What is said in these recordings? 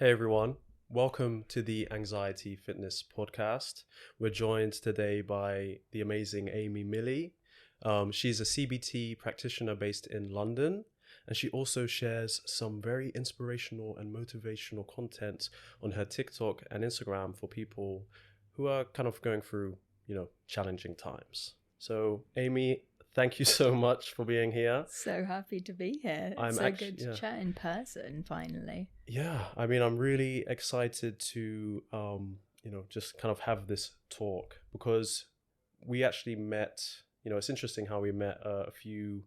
Hey everyone, welcome to the Anxiety Fitness Podcast. We're joined today by the amazing Amy Millie. She's a CBT practitioner based in London, and she also shares some very inspirational and motivational content on her TikTok and Instagram for people who are kind of going through, challenging times. So, Amy, thank you so much for being here. So happy to be here. It's good to chat in person finally. Yeah, I'm really excited to, just kind of have this talk because we actually met, it's interesting how we met a few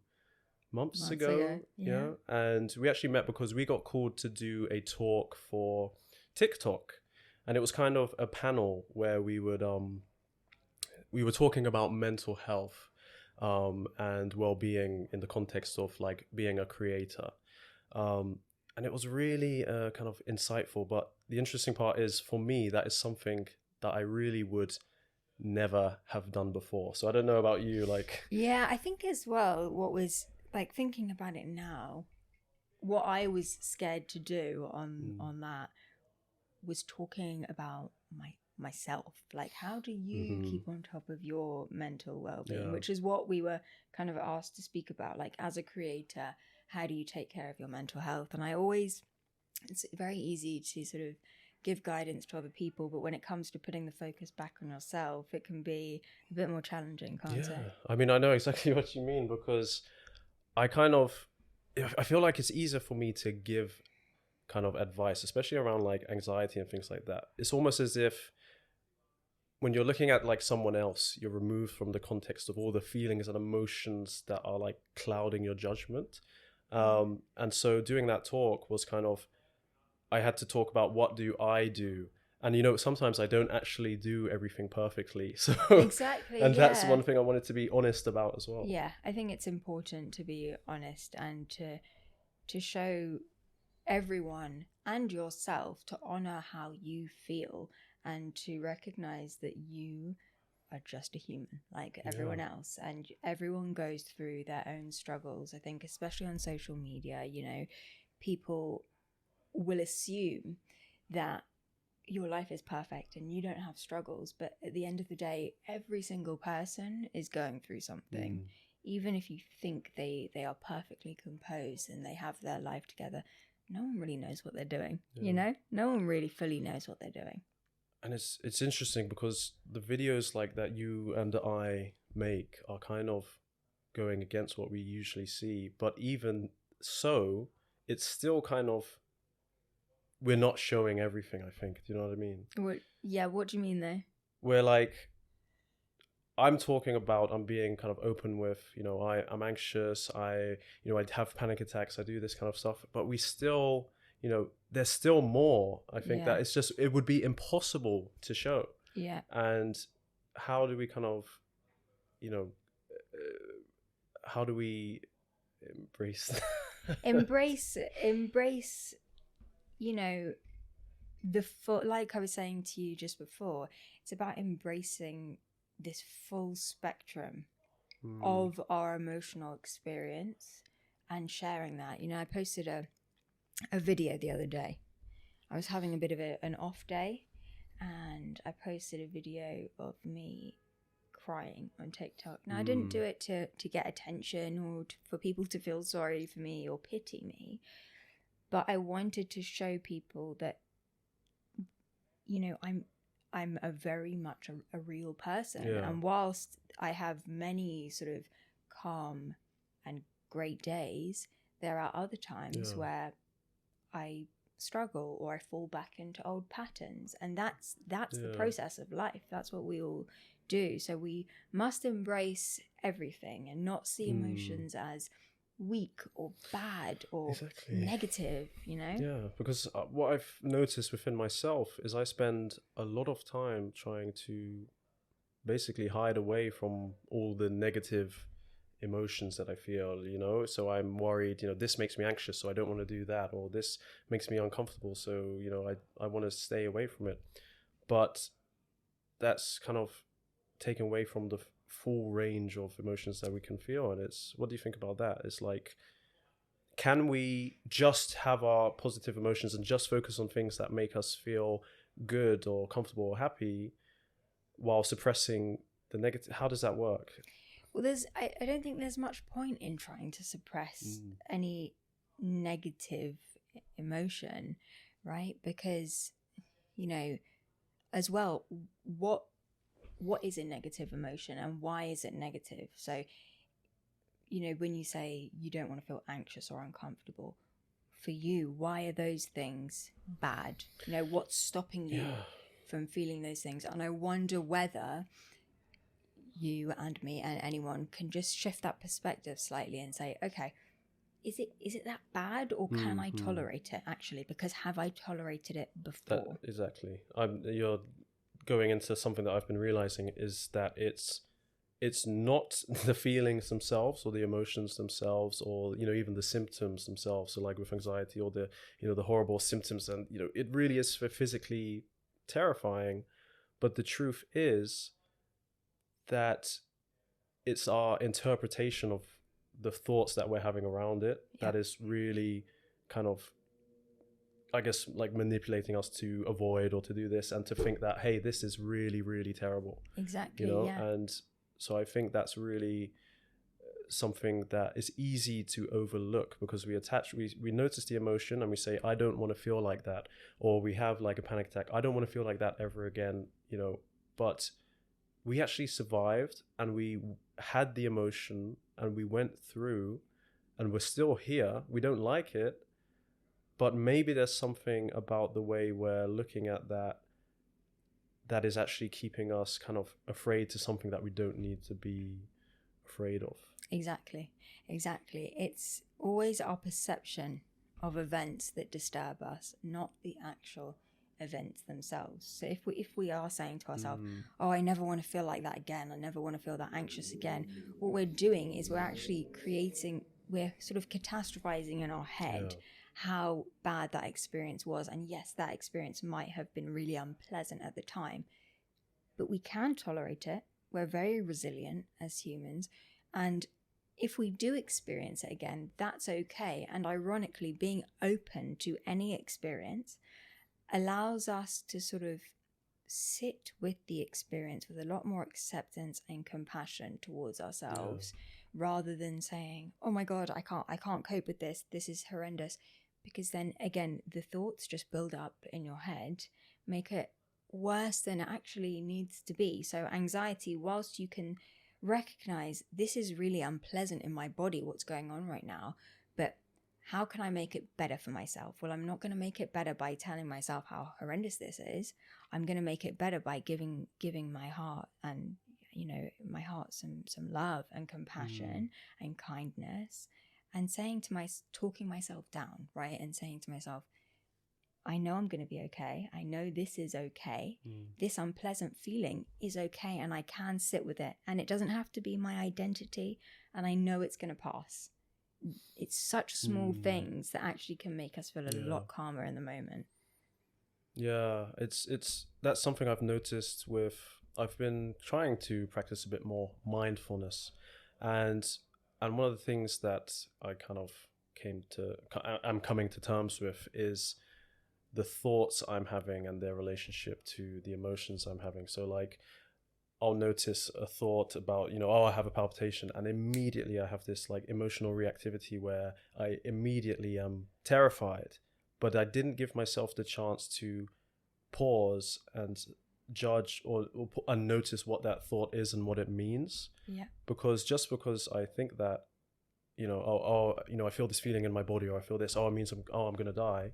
months ago. Yeah. And we actually met because we got called to do a talk for TikTok. And it was kind of a panel where we were talking about mental health and well-being in the context of like being a creator. And it was really kind of insightful. But the interesting part is, for me, that is something that I really would never have done before. So I don't know about you, like... Yeah, I think as well, what was, like, thinking about it now, what I was scared to do on that was talking about myself. Like, how do you keep on top of your mental well-being? Which is what we were kind of asked to speak about. Like, as a creator, how do you take care of your mental health? And it's very easy to sort of give guidance to other people, but when it comes to putting the focus back on yourself, it can be a bit more challenging, can't it? I know exactly what you mean, because I feel like it's easier for me to give kind of advice, especially around like anxiety and things like that. It's almost as if when you're looking at like someone else, you're removed from the context of all the feelings and emotions that are like clouding your judgment. And so doing that talk was kind of, I had to talk about what do I do. And sometimes I don't actually do everything perfectly. So exactly. And that's one thing I wanted to be honest about as well. Yeah, I think it's important to be honest and to show everyone and yourself to honor how you feel and to recognize that you are just a human like everyone else, and everyone goes through their own struggles. I think especially on social media, people will assume that your life is perfect and you don't have struggles, but at the end of the day, every single person is going through something. Even if you think they are perfectly composed and they have their life together, no one really knows what they're doing. No one really fully knows what they're doing. And it's interesting because the videos like that you and I make are kind of going against what we usually see. But even so, it's still kind of, we're not showing everything, I think. Do you know what I mean? What do you mean though? We're like, I'm talking about, I'm being kind of open with, I'm anxious, I have panic attacks, I do this kind of stuff, but we still, there's still more. I think that it's just, it would be impossible to show. Yeah. And how do we kind of, how do we embrace like I was saying to you just before, it's about embracing this full spectrum of our emotional experience and sharing that. I posted a video the other day. I was having a bit of an off day, and I posted a video of me crying on TikTok. Now, I didn't do it to get attention or for people to feel sorry for me or pity me, but I wanted to show people that, I'm a very much a real person. And whilst I have many sort of calm and great days, there are other times where I struggle or I fall back into old patterns. And that's the process of life. That's what we all do. So we must embrace everything and not see emotions as weak or bad or negative, Yeah, because what I've noticed within myself is I spend a lot of time trying to basically hide away from all the negative emotions that I feel, so I'm worried, this makes me anxious, so I don't want to do that, or this makes me uncomfortable, so I want to stay away from it. But that's kind of taken away from the full range of emotions that we can feel. And it's, what do you think about that? It's like, can we just have our positive emotions and just focus on things that make us feel good or comfortable or happy while suppressing the negative? How does that work? Well, I don't think there's much point in trying to suppress any negative emotion, right? Because, as well, what is a negative emotion and why is it negative? So, when you say you don't want to feel anxious or uncomfortable, for you, why are those things bad? What's stopping you from feeling those things? And I wonder whether you and me and anyone can just shift that perspective slightly and say, okay, is it that bad, or can I tolerate it actually? Because have I tolerated it before? Exactly. You're going into something that I've been realizing is that it's not the feelings themselves or the emotions themselves or even the symptoms themselves. So like with anxiety or the the horrible symptoms, and it really is physically terrifying, but the truth is that it's our interpretation of the thoughts that we're having around it that is really kind of, I guess, like manipulating us to avoid or to do this and to think that, hey, this is really, really terrible. Exactly. And so I think that's really something that is easy to overlook, because we notice the emotion and we say, I don't want to feel like that, or we have like a panic attack, I don't want to feel like that ever again, but we actually survived and we had the emotion and we went through and we're still here. We don't like it, but maybe there's something about the way we're looking at that is actually keeping us kind of afraid to something that we don't need to be afraid of. Exactly. It's always our perception of events that disturb us, not the actual events themselves. So if we are saying to ourselves, oh, I never want to feel like that again, I never want to feel that anxious again, what we're doing is we're sort of catastrophizing in our head how bad that experience was. And yes, that experience might have been really unpleasant at the time, but we can tolerate it. We're very resilient as humans. And if we do experience it again, that's okay. And ironically, being open to any experience allows us to sort of sit with the experience with a lot more acceptance and compassion towards ourselves, rather than saying, oh my God, I can't cope with this. This is horrendous. Because then again, the thoughts just build up in your head, make it worse than it actually needs to be. So anxiety, whilst you can recognize this is really unpleasant in my body, what's going on right now, but how can I make it better for myself? Well, I'm not going to make it better by telling myself how horrendous this is. I'm going to make it better by giving my heart and my heart some love and compassion and kindness, and talking myself down, right? And saying to myself, I know I'm going to be okay. I know this is okay. This unpleasant feeling is okay, and I can sit with it. And it doesn't have to be my identity, and I know it's going to pass. It's such small things that actually can make us feel a lot calmer in the moment. Yeah, that's something I've noticed I've been trying to practice a bit more mindfulness, and one of the things that I kind of I'm coming to terms with is the thoughts I'm having and their relationship to the emotions I'm having. So like, I'll notice a thought about, oh, I have a palpitation, and immediately I have this like emotional reactivity where I immediately am terrified, but I didn't give myself the chance to pause and judge or notice what that thought is and what it means. Yeah. Because just because I think that, I feel this feeling in my body, or I feel this, it means I'm going to die.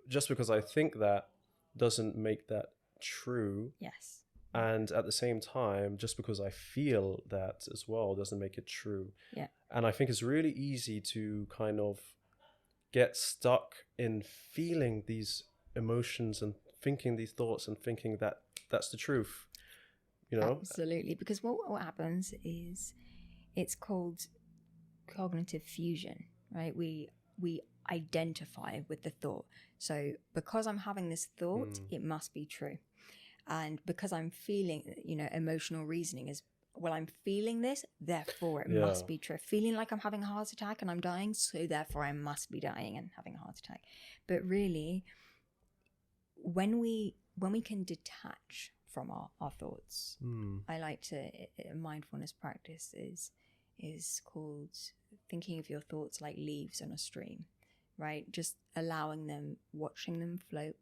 Just because I think that doesn't make that true. Yes. And at the same time, just because I feel that as well doesn't make it true. Yeah. And I think it's really easy to kind of get stuck in feeling these emotions and thinking these thoughts and thinking that that's the truth, Absolutely. Because what happens is it's called cognitive fusion, right? We identify with the thought. So because I'm having this thought, it must be true. And because I'm feeling, emotional reasoning is well, I'm feeling this, therefore it Yeah. must be true. Feeling like I'm having a heart attack and I'm dying, so therefore I must be dying and having a heart attack. But really, when we can detach from our thoughts, I like to, a mindfulness practice is called thinking of your thoughts like leaves on a stream, right? Just allowing them, watching them float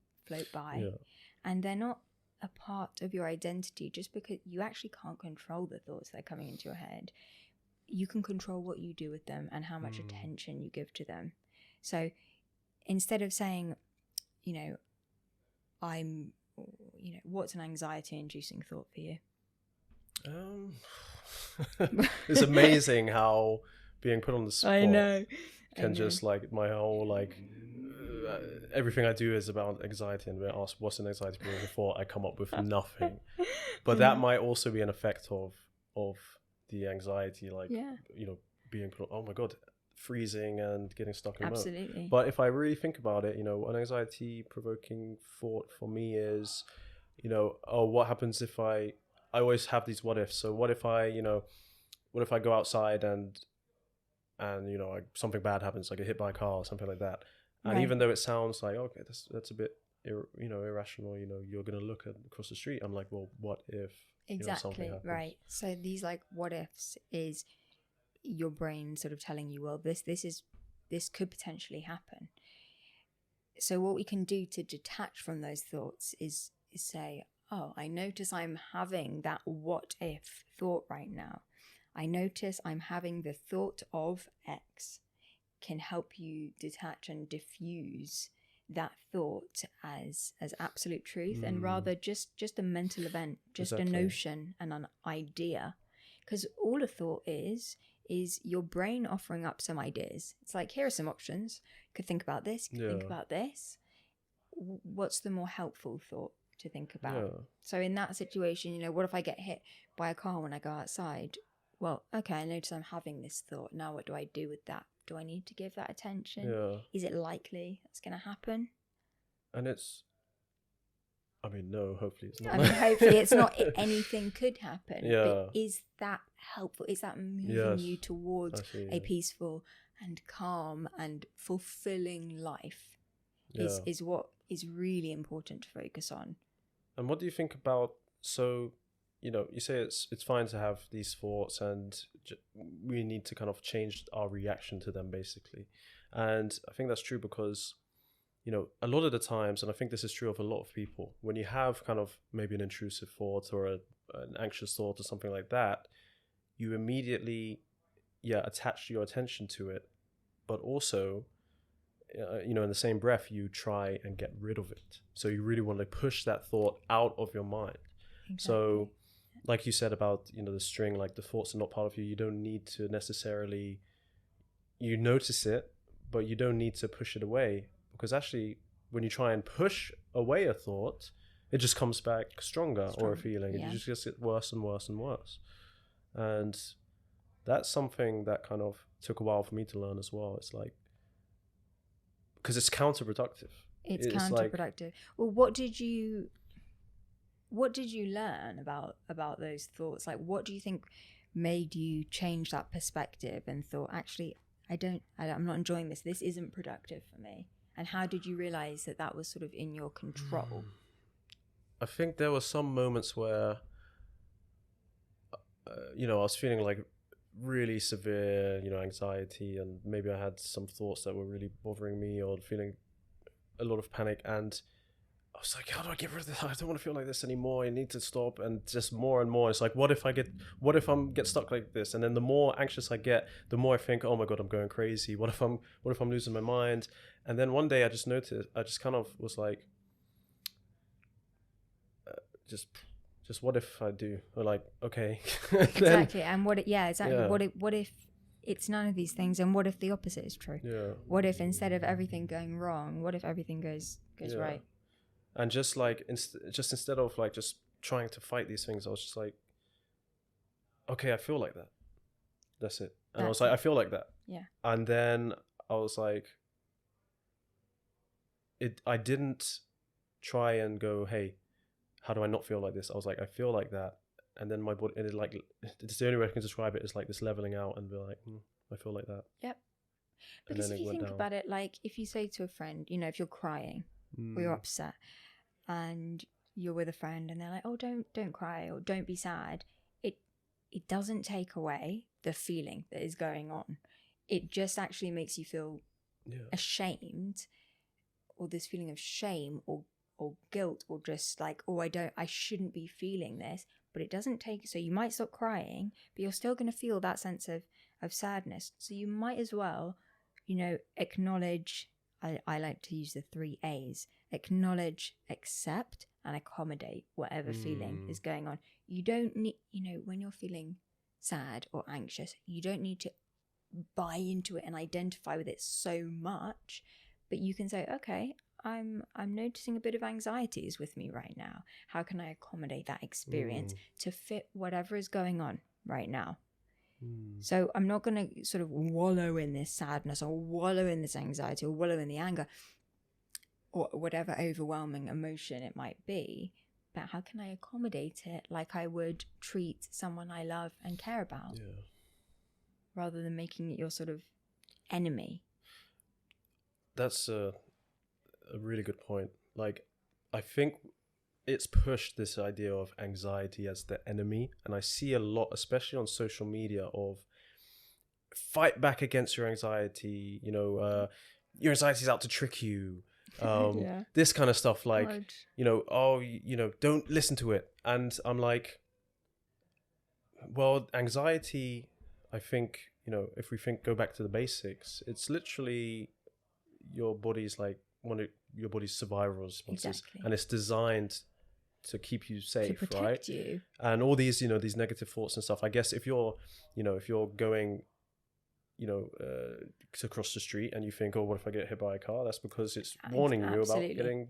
by. Yeah. And they're not a part of your identity, just because you actually can't control the thoughts that are coming into your head. You can control what you do with them and how much attention you give to them. So instead of saying, what's an anxiety inducing thought for you? It's amazing how being put on the spot can just like my whole like everything I do is about anxiety, and when asked what's an anxiety provoking thought, I come up with nothing. But that might also be an effect of the anxiety, like being put on, oh my god, freezing and getting stuck in Absolutely. mode. But if I really think about it, an anxiety provoking thought for me is, what happens if I always have these what ifs. So what if I go outside and something bad happens, like I get hit by a car or something like that. And even though it sounds like, okay, that's a bit, irrational, you're going to look across the street. I'm like, well, what if something happens? Right. So these like what ifs is your brain sort of telling you, well, this could potentially happen. So what we can do to detach from those thoughts is say, oh, I notice I'm having that what if thought right now. I notice I'm having the thought of X. Can help you detach and diffuse that thought as absolute truth, and rather just a mental event, just a notion and an idea. Because all a thought is your brain offering up some ideas. It's like, here are some options. You could think about this, you could think about this. What's the more helpful thought to think about? Yeah. So in that situation, what if I get hit by a car when I go outside? Well, okay, I notice I'm having this thought. Now what do I do with that? Do I need to give that attention? Yeah. Is it likely that's going to happen? And no, hopefully it's not. Hopefully it's not. Anything could happen. Yeah. But is that helpful? Is that moving you towards a peaceful and calm and fulfilling life? Is what is really important to focus on. And what do you think about, so, you say it's fine to have these thoughts and we need to kind of change our reaction to them, basically. And I think that's true because, a lot of the times, and I think this is true of a lot of people, when you have kind of maybe an intrusive thought or an anxious thought or something like that, you immediately, attach your attention to it, but also, in the same breath, you try and get rid of it. So you really want to push that thought out of your mind. Exactly. So like you said about, the string, like the thoughts are not part of you. You don't need to necessarily, you notice it, but you don't need to push it away, because actually when you try and push away a thought, it just comes back stronger. Or a feeling. Yeah. And you just get worse and worse and worse. And that's something that kind of took a while for me to learn as well. It's like, because it's counterproductive. It's counterproductive. Like, well, what did you learn about those thoughts? Like, what do you think made you change that perspective and thought, actually, I'm not enjoying this. This isn't productive for me. And how did you realize that was sort of in your control? I think there were some moments where, I was feeling like really severe, anxiety, and maybe I had some thoughts that were really bothering me or feeling a lot of panic, and I was like, how do I get rid of this? I don't want to feel like this anymore. I need to stop. And just more and more, it's like, what if I get stuck like this? And then the more anxious I get, the more I think, oh my God, I'm going crazy. What if I'm losing my mind? And then one day I just noticed, I just kind of was like, just what if I do? Or like, okay. Exactly. And what if it's none of these things? And what if the opposite is true? Yeah. What if instead of everything going wrong, what if everything goes right? And just like, instead of like just trying to fight these things, I was just like, okay, I feel like that. That's it. And I was like, I feel like that. Yeah. And then I was like, I didn't try and go, hey, how do I not feel like this? I was like, I feel like that. and then my body, and it like, it's the only way I can describe it, is like this leveling out and be like, I feel like that. Yep. And Because then if it you went think down. about it, like if you say to a friend, you know, if you're crying or you're upset and you're with a friend and they're like, oh, don't cry or don't be sad, it doesn't take away the feeling that is going on. It just actually makes you feel ashamed, or this feeling of shame or guilt, or just like, oh, I shouldn't be feeling this. But it doesn't take, so you might stop crying, but you're still going to feel that sense of sadness. So you might as well, you know, acknowledge, I like to use the 3 A's: acknowledge, accept, and accommodate whatever feeling is going on. You don't need, you know, when you're feeling sad or anxious, you don't need to buy into it and identify with it so much, but you can say, okay, I'm noticing a bit of anxieties with me right now. How can I accommodate that experience to fit whatever is going on right now? So I'm not going to sort of wallow in this sadness or wallow in this anxiety or wallow in the anger or whatever overwhelming emotion it might be, but how can I accommodate it like I would treat someone I love and care about, rather than making it your sort of enemy? That's a really good point. Like, I think it's pushed this idea of anxiety as the enemy, and I see a lot, especially on social media, of fight back against your anxiety. You know, your anxiety's out to trick you. This kind of stuff, like, you know, oh, you know, don't listen to it. And I'm like, well, anxiety, I think, you know, if we go back to the basics, it's literally your body's like your body's survival responses, and it's designed to keep you safe, to protect you. And all these, you know, these negative thoughts and stuff. I guess if you're going, you know, to cross the street and you think, oh, what if I get hit by a car? That's because it's warning you about getting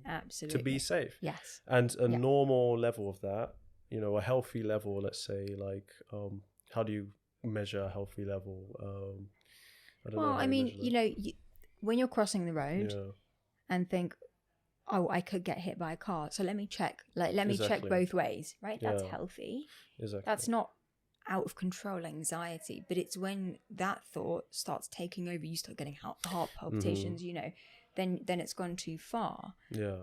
to be safe. Yes. And a normal level of that, you know, a healthy level, let's say, like, how do you measure a healthy level? I don't know. Well, I mean, you know, when you're crossing the road and think, oh, I could get hit by a car, so let me check. Like, let me check both ways, right? That's healthy. Exactly. That's not out of control anxiety, but it's when that thought starts taking over, you start getting heart palpitations, you know, then it's gone too far. Yeah.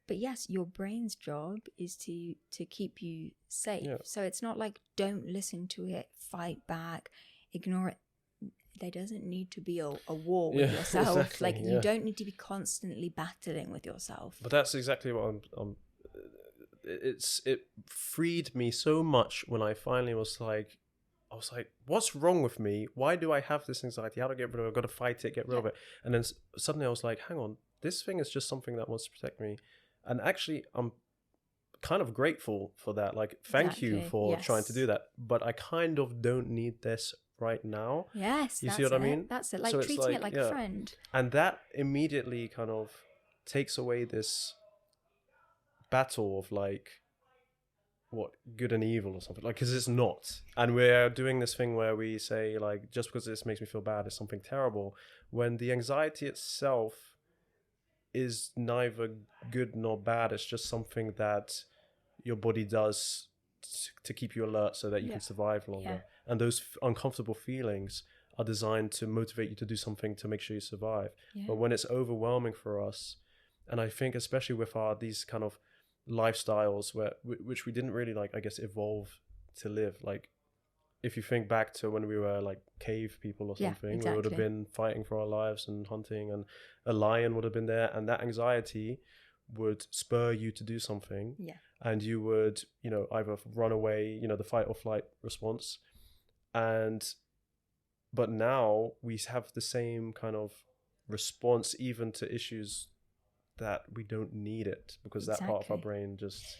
But yes, your brain's job is to keep you safe. Yeah. So it's not like, don't listen to it, fight back, ignore it. There doesn't need to be a war with yourself. Exactly, like, you don't need to be constantly battling with yourself. But that's exactly what I'm it freed me so much when I finally was like, what's wrong with me? Why do I have this anxiety? How do I get rid of it? I've got to fight it, get rid of it. And then suddenly I was like, hang on, this thing is just something that wants to protect me. And actually, I'm kind of grateful for that. Like, thank you for trying to do that. But I kind of don't need this right now. Yes, you see what I mean? That's it. Like, so treating it like a friend. And that immediately kind of takes away this battle of like, what, good and evil or something, like, because it's not. And we're doing this thing where we say, like, just because this makes me feel bad is something terrible, when the anxiety itself is neither good nor bad. It's just something that your body does to keep you alert so that you can survive longer. And those uncomfortable feelings are designed to motivate you to do something to make sure you survive. But when it's overwhelming for us, and I think especially with these kind of lifestyles which we didn't really, like, I guess, evolve to live. Like, if you think back to when we were like cave people or something, we would have been fighting for our lives and hunting, and a lion would have been there, and that anxiety would spur you to do something, and you would, you know, either run away, you know, the fight or flight response. But now we have the same kind of response even to issues that we don't need it, because that part of our brain just...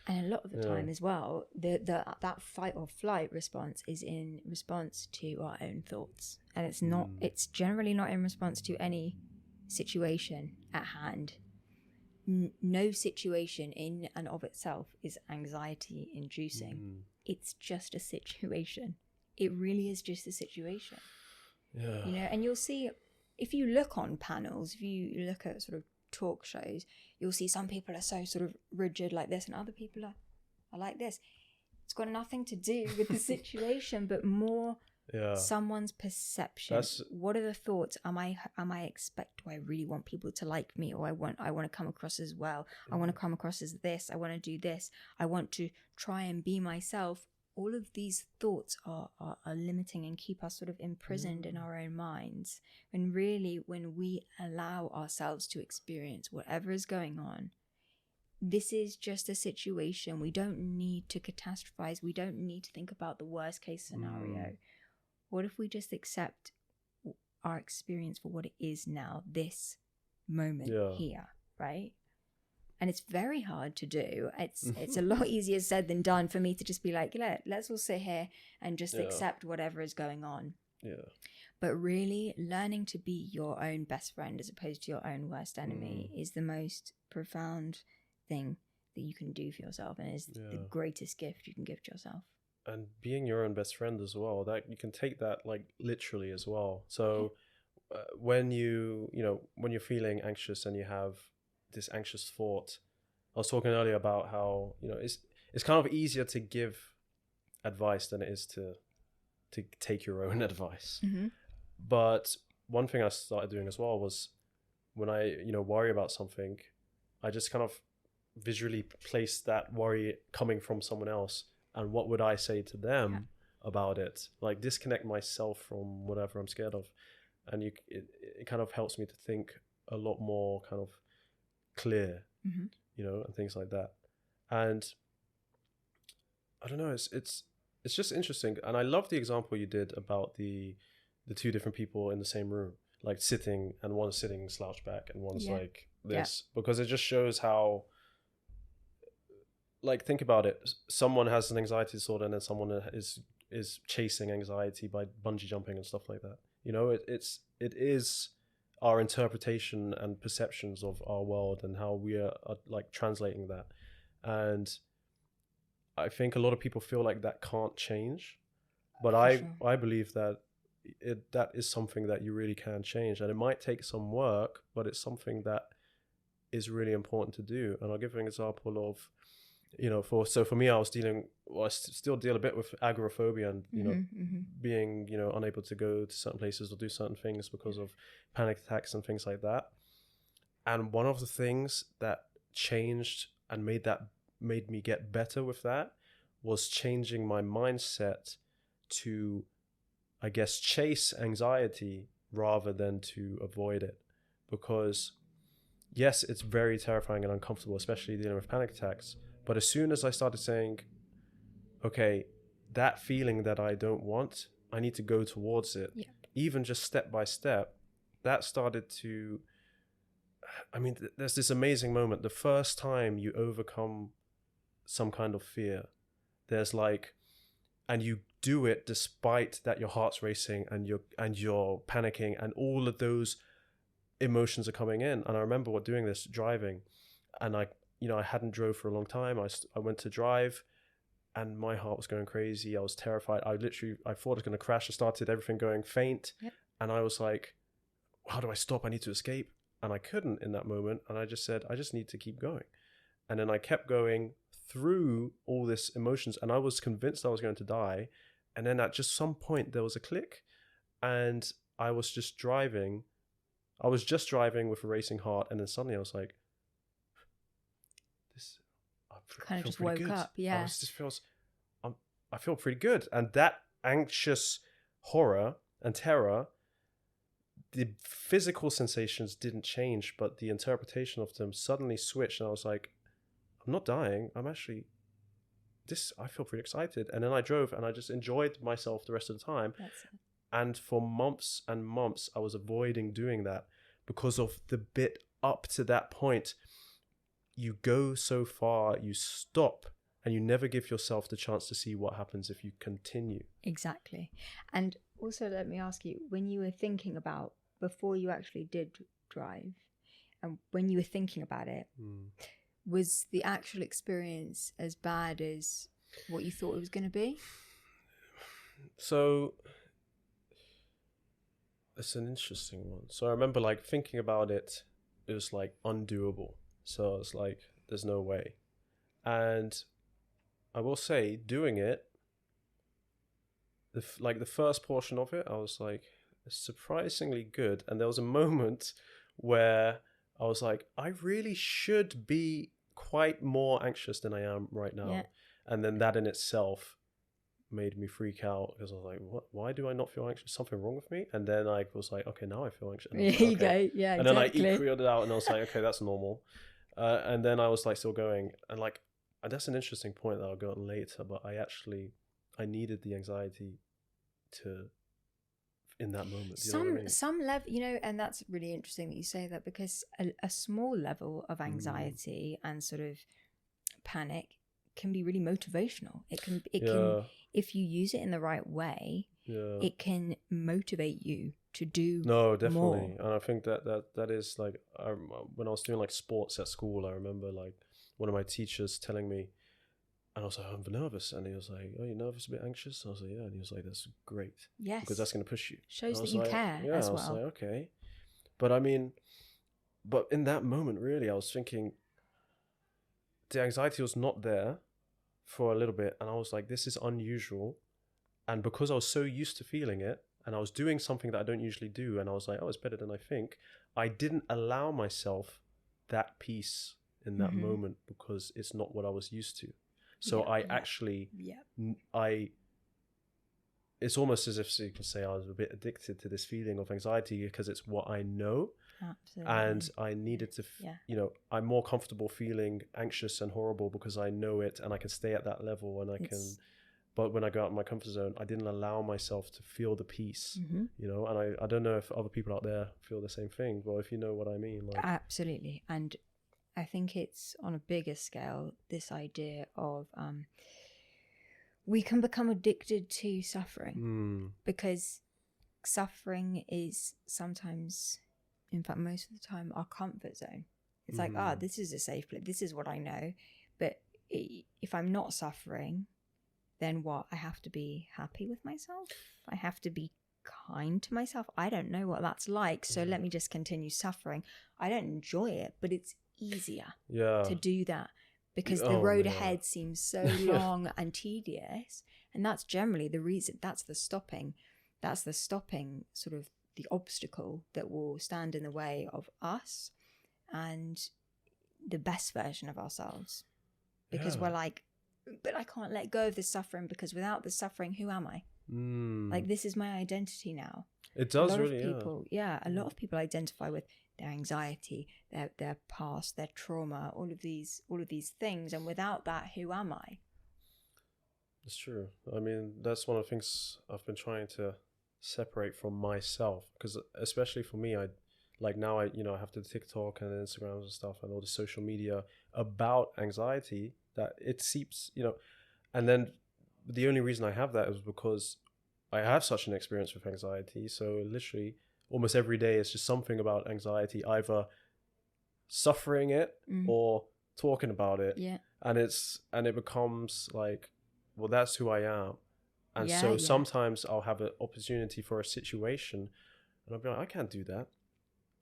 And a lot of the time as well, that fight or flight response is in response to our own thoughts, and it's not. It's generally not in response to any situation at hand. No situation in and of itself is anxiety inducing. It's just a situation. It really is just a situation. Yeah. You know, and you'll see, if you look on panels, if you look at sort of talk shows, you'll see some people are so sort of rigid like this and other people are like this. It's got nothing to do with the situation, but more someone's perception. What are the thoughts? Am I do I really want people to like me, or I want to come across as well? I want to come across as this. I want to do this. I want to try and be myself. All of these thoughts are limiting and keep us sort of imprisoned in our own minds. When really, when we allow ourselves to experience whatever is going on, this is just a situation. We don't need to catastrophize. We don't need to think about the worst case scenario. What if we just accept our experience for what it is now, this moment here, right? And it's very hard to do. It's a lot easier said than done for me to just be like, let's all sit here and just accept whatever is going on. Yeah. But really, learning to be your own best friend as opposed to your own worst enemy is the most profound thing that you can do for yourself, and is the greatest gift you can give to yourself. And being your own best friend as well, that you can take that like literally as well. So when when you're feeling anxious and you have this anxious thought, I was talking earlier about how it's kind of easier to give advice than it is to take your own advice. But one thing I started doing as well was, when I worry about something, I just kind of visually place that worry coming from someone else, and what would I say to them about it, like disconnect myself from whatever I'm scared of. And it kind of helps me to think a lot more kind of clear, and things like that. And I don't know, it's just interesting. And I love the example you did about the two different people in the same room, like sitting, and one's sitting slouched back and one's like this, because it just shows how, like, think about it. Someone has an anxiety disorder, and then someone is chasing anxiety by bungee jumping and stuff like that. It is our interpretation and perceptions of our world and how we are like translating that. And I think a lot of people feel like that can't change, but I believe that that is something that you really can change, and it might take some work, but it's something that is really important to do. And I'll give you an example of, for me, I still deal a bit with agoraphobia, and being unable to go to certain places or do certain things because of panic attacks and things like that. And one of the things that changed and made me get better with that was changing my mindset to, I guess, chase anxiety rather than to avoid it. Because yes, it's very terrifying and uncomfortable, especially dealing with panic attacks. But as soon as I started saying, okay, that feeling that I don't want, I need to go towards it, even just step by step, that started to, there's this amazing moment. The first time you overcome some kind of fear, there's like, and you do it despite that your heart's racing and you're panicking and all of those emotions are coming in. And I remember doing this driving, and I hadn't drove for a long time. I went to drive, and my heart was going crazy. I was terrified. I thought I was going to crash. I started everything going faint. And I was like, how do I stop? I need to escape. And I couldn't in that moment. And I just said, I just need to keep going. And then I kept going through all this emotions, and I was convinced I was going to die. And then at just some point there was a click, and I was just driving. I was just driving with a racing heart, and then suddenly I was like, kind of just woke good. up. I feel pretty good. And that anxious horror and terror, the physical sensations didn't change, but the interpretation of them suddenly switched. And I was like, I'm not dying. I feel pretty excited. And then I drove, and I just enjoyed myself the rest of the time. And for months and months, I was avoiding doing that because of the bit up to that point. You go so far, you stop, and you never give yourself the chance to see what happens if you continue. Exactly. And also, let me ask you, when you were thinking about, before you actually did drive, and when you were thinking about it, was the actual experience as bad as what you thought it was going to be? So it's an interesting one. So I remember like thinking about it, it was like undoable. So it's like, there's no way. And I will say, doing it, like the first portion of it, I was like surprisingly good. And there was a moment where I was like, I really should be quite more anxious than I am right now. Yeah. And then that in itself made me freak out because I was like, what? Why do I not feel anxious? Something wrong with me? And then I was like, okay, now I feel anxious. And I was There like, you okay. go. Yeah, And then I exactly. equaled it out and I was like, okay, that's normal. And then I was like still going. And like, that's an interesting point that I'll go on later, but I needed the anxiety to, in that moment. You know what I mean? Some level, you know, and that's really interesting that you say that, because a small level of anxiety and sort of panic can be really motivational. It can if you use it in the right way, it can motivate you to do definitely more. And I think that is like, when I was doing like sports at school, I remember like one of my teachers telling me, and I was like, I'm nervous, and he was like, oh, you're nervous, a bit anxious? And I was like, yeah. And he was like, that's great. Yes, because that's going to push you. Shows that you care yeah, as I well. was like, okay. But I mean, but in that moment, really, I was thinking the anxiety was not there for a little bit, and I was like, this is unusual. And because I was so used to feeling it, and I was doing something that I don't usually do, and I was like, oh, it's better than I think, I didn't allow myself that peace in that moment because it's not what I was used to. So it's almost as if, so you can say, I was a bit addicted to this feeling of anxiety because it's what I know. Absolutely. And I needed to, you know, I'm more comfortable feeling anxious and horrible because I know it and I can stay at that level and but when I go out of my comfort zone, I didn't allow myself to feel the peace, you know, and I don't know if other people out there feel the same thing, but if you know what I mean. Like, absolutely. And I think it's on a bigger scale, this idea of we can become addicted to suffering because suffering is sometimes, in fact, most of the time, our comfort zone. It's like, this is a safe place. This is what I know. But if I'm not suffering, then what? I have to be happy with myself. I have to be kind to myself. I don't know what that's like. So let me just continue suffering. I don't enjoy it, but it's easier to do that because the road ahead seems so long and tedious. And that's generally the reason. That's the stopping sort of the obstacle that will stand in the way of us and the best version of ourselves. Because we're like, but I can't let go of this suffering because without the suffering, who am I? Like, this is my identity now. It does a lot really, of people, a lot of people identify with their anxiety, their past, their trauma, all of these things, and without that, who am I? It's true. I mean, that's one of the things I've been trying to separate from myself, because especially for me, I have the TikTok and Instagram and stuff and all the social media about anxiety that it seeps, you know, and then the only reason I have that is because I have such an experience with anxiety. So literally almost every day it's just something about anxiety, either suffering it or talking about it. Yeah. And it becomes like, well, that's who I am. And sometimes I'll have an opportunity for a situation and I'll be like, I can't do that.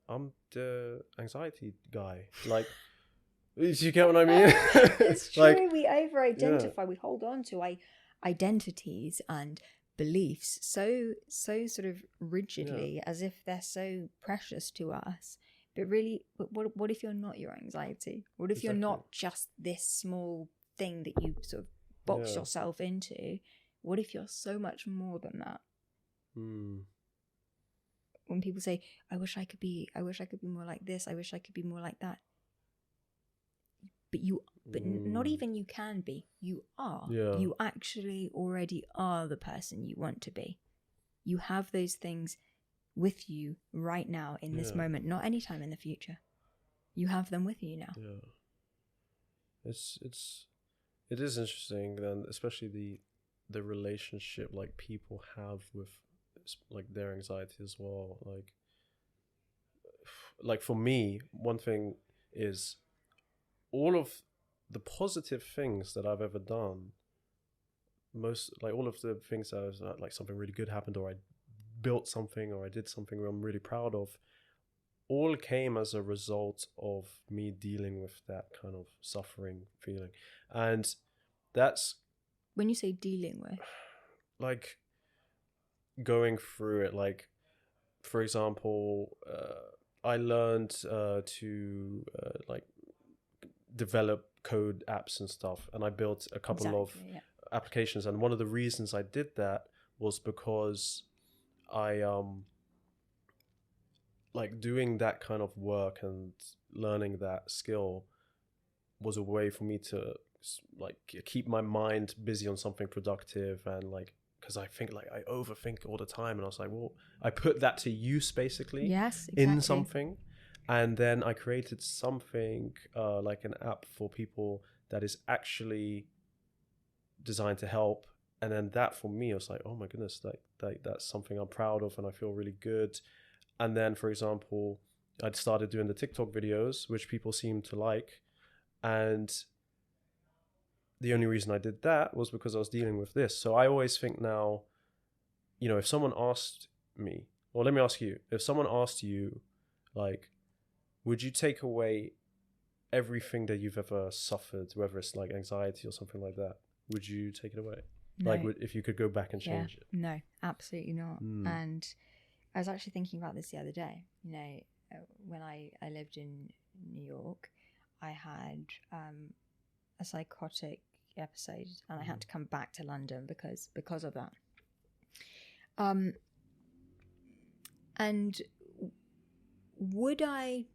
I'm the anxiety guy. Like, do you get what I mean? It's true. Like, we over-identify. We hold on to identities and beliefs so sort of rigidly, as if they're so precious to us. But really, what if you're not your anxiety? What if you're not just this small thing that you sort of box yourself into? What if you're so much more than that? When people say, I wish I could be more like this, I wish I could be more like that. But not even you can be. You are. Yeah. You actually already are the person you want to be. You have those things with you right now in this moment, not anytime in the future. You have them with you now. Yeah. It is interesting then, especially the relationship like people have with like their anxiety as well. Like for me, one thing is all of the positive things that I've ever done, all of the things that I was like something really good happened, or I built something, or I did something I'm really proud of, all came as a result of me dealing with that kind of suffering feeling. And that's When you say dealing with, like going through it. Like, for example, I learned to like develop code apps and stuff, and I built a couple of applications. And one of the reasons I did that was because I like doing that kind of work and learning that skill was a way for me to like keep my mind busy on something productive. And like, because I think like I overthink all the time, and I was like, well, I put that to use basically. Yes, exactly. In something. And then I created something like an app for people that is actually designed to help. And then that for me, I was like, oh my goodness, like that's something I'm proud of and I feel really good. And then, for example, I'd started doing the TikTok videos, which people seem to like. And the only reason I did that was because I was dealing with this. So I always think now, you know, if someone asked me, or let me ask you, if someone asked you, like, would you take away everything that you've ever suffered, whether it's like anxiety or something like that? Would you take it away? No. Like, if you could go back and change it? No, absolutely not. And I was actually thinking about this the other day. You know, when I lived in New York, I had a psychotic episode, and I had to come back to London because of that. And would I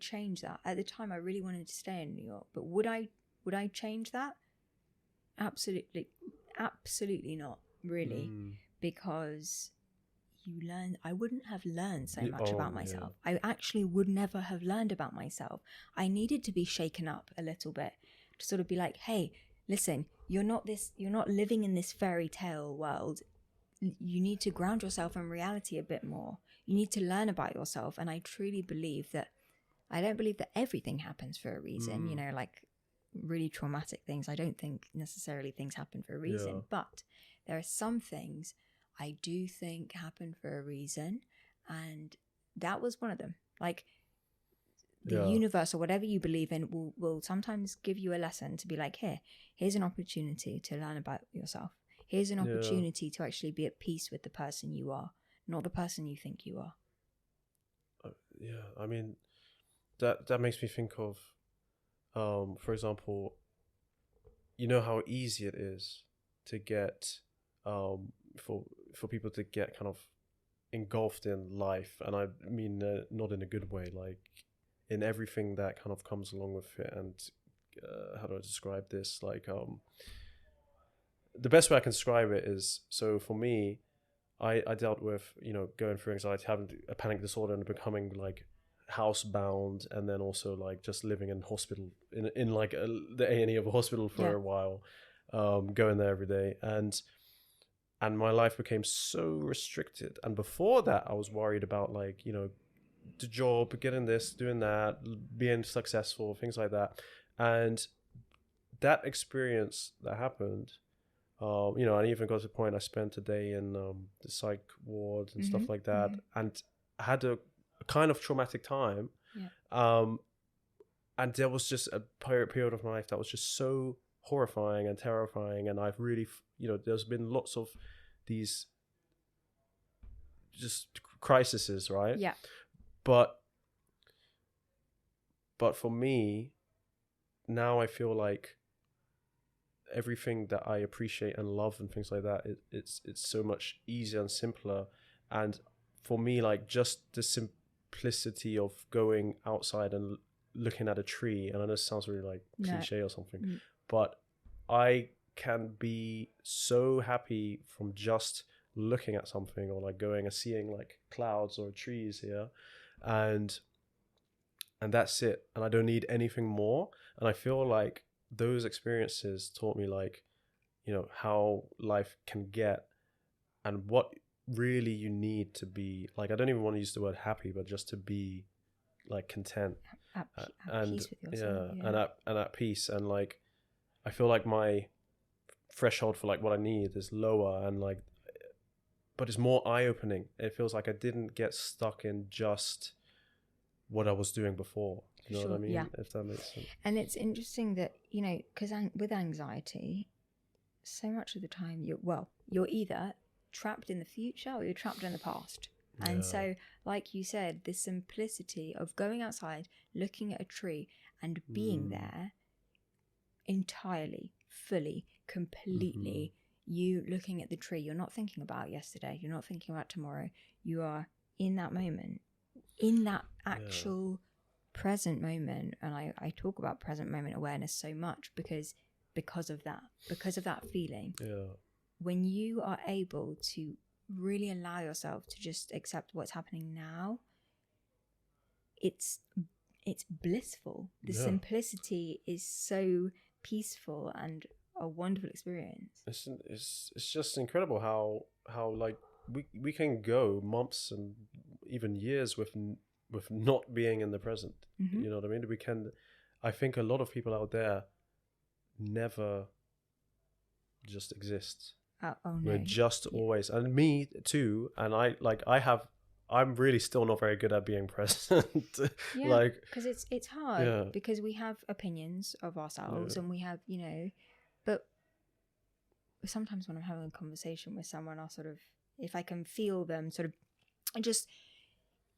change that? At the time, I really wanted to stay in New York, but would I change that? Absolutely not, really, because I wouldn't have learned so much about myself. Yeah. I actually would never have learned about myself. I needed to be shaken up a little bit to sort of be like, hey, listen, you're not living in this fairy tale world. You need to ground yourself in reality a bit more. You need to learn about yourself. And I truly believe that, I don't believe that everything happens for a reason, you know, like really traumatic things. I don't think necessarily things happen for a reason, but there are some things I do think happen for a reason. And that was one of them. Like the universe or whatever you believe in will sometimes give you a lesson to be like, here's an opportunity to learn about yourself. Here's an opportunity to actually be at peace with the person you are, not the person you think you are. I mean, that makes me think of, for example, you know how easy it is to get, for people to get kind of engulfed in life. And I mean, not in a good way, like in everything that kind of comes along with it. And how do I describe this? Like, the best way I can describe it is, so for me, I dealt with, you know, going through anxiety, having a panic disorder, and becoming like housebound, and then also like just living in hospital, in like the A&E of a hospital for a while, going there every day, and my life became so restricted. And before that, I was worried about, like, you know, the job, getting this, doing that, being successful, things like that. And that experience that happened, you know, I even got to the point I spent a day in the psych ward and stuff like that, and I had a kind of traumatic time. And there was just a period of my life that was just so horrifying and terrifying. And I've really, you know, there's been lots of these just crises, right? Yeah. But for me, now I feel like everything that I appreciate and love and things like that, it's so much easier and simpler. And for me, like, just the simplicity of going outside and looking at a tree, and I know this sounds really like cliche or something, but I can be so happy from just looking at something, or like going and seeing like clouds or trees here, and that's it. And I don't need anything more. And I feel like those experiences taught me, like, you know, how life can get and what really you need to be, like, I don't even want to use the word happy, but just to be like content at peace with yourself, and at peace. And like, I feel like my threshold for like what I need is lower, and like, but it's more eye-opening. It feels like I didn't get stuck in just what I was doing before. You know Sure, what I mean? yeah. If that makes sense. And it's interesting that, you know, because with anxiety, so much of the time you're either trapped in the future or you're trapped in the past. And so, like you said, the simplicity of going outside, looking at a tree and being there entirely, fully, completely, you looking at the tree, you're not thinking about yesterday, you're not thinking about tomorrow, you are in that moment, in that actual present moment. And I talk about present moment awareness so much because of that feeling. When you are able to really allow yourself to just accept what's happening now, it's blissful. The simplicity is so peaceful and a wonderful experience. It's just incredible how like we can go months and even years with not being in the present. You know what I mean? I think a lot of people out there never just exist. Oh no. We're just always, and me too, and I'm really still not very good at being present. Like, because it's hard because we have opinions of ourselves and we have, you know, but sometimes when I'm having a conversation with someone, I'll sort of, if I can feel them sort of just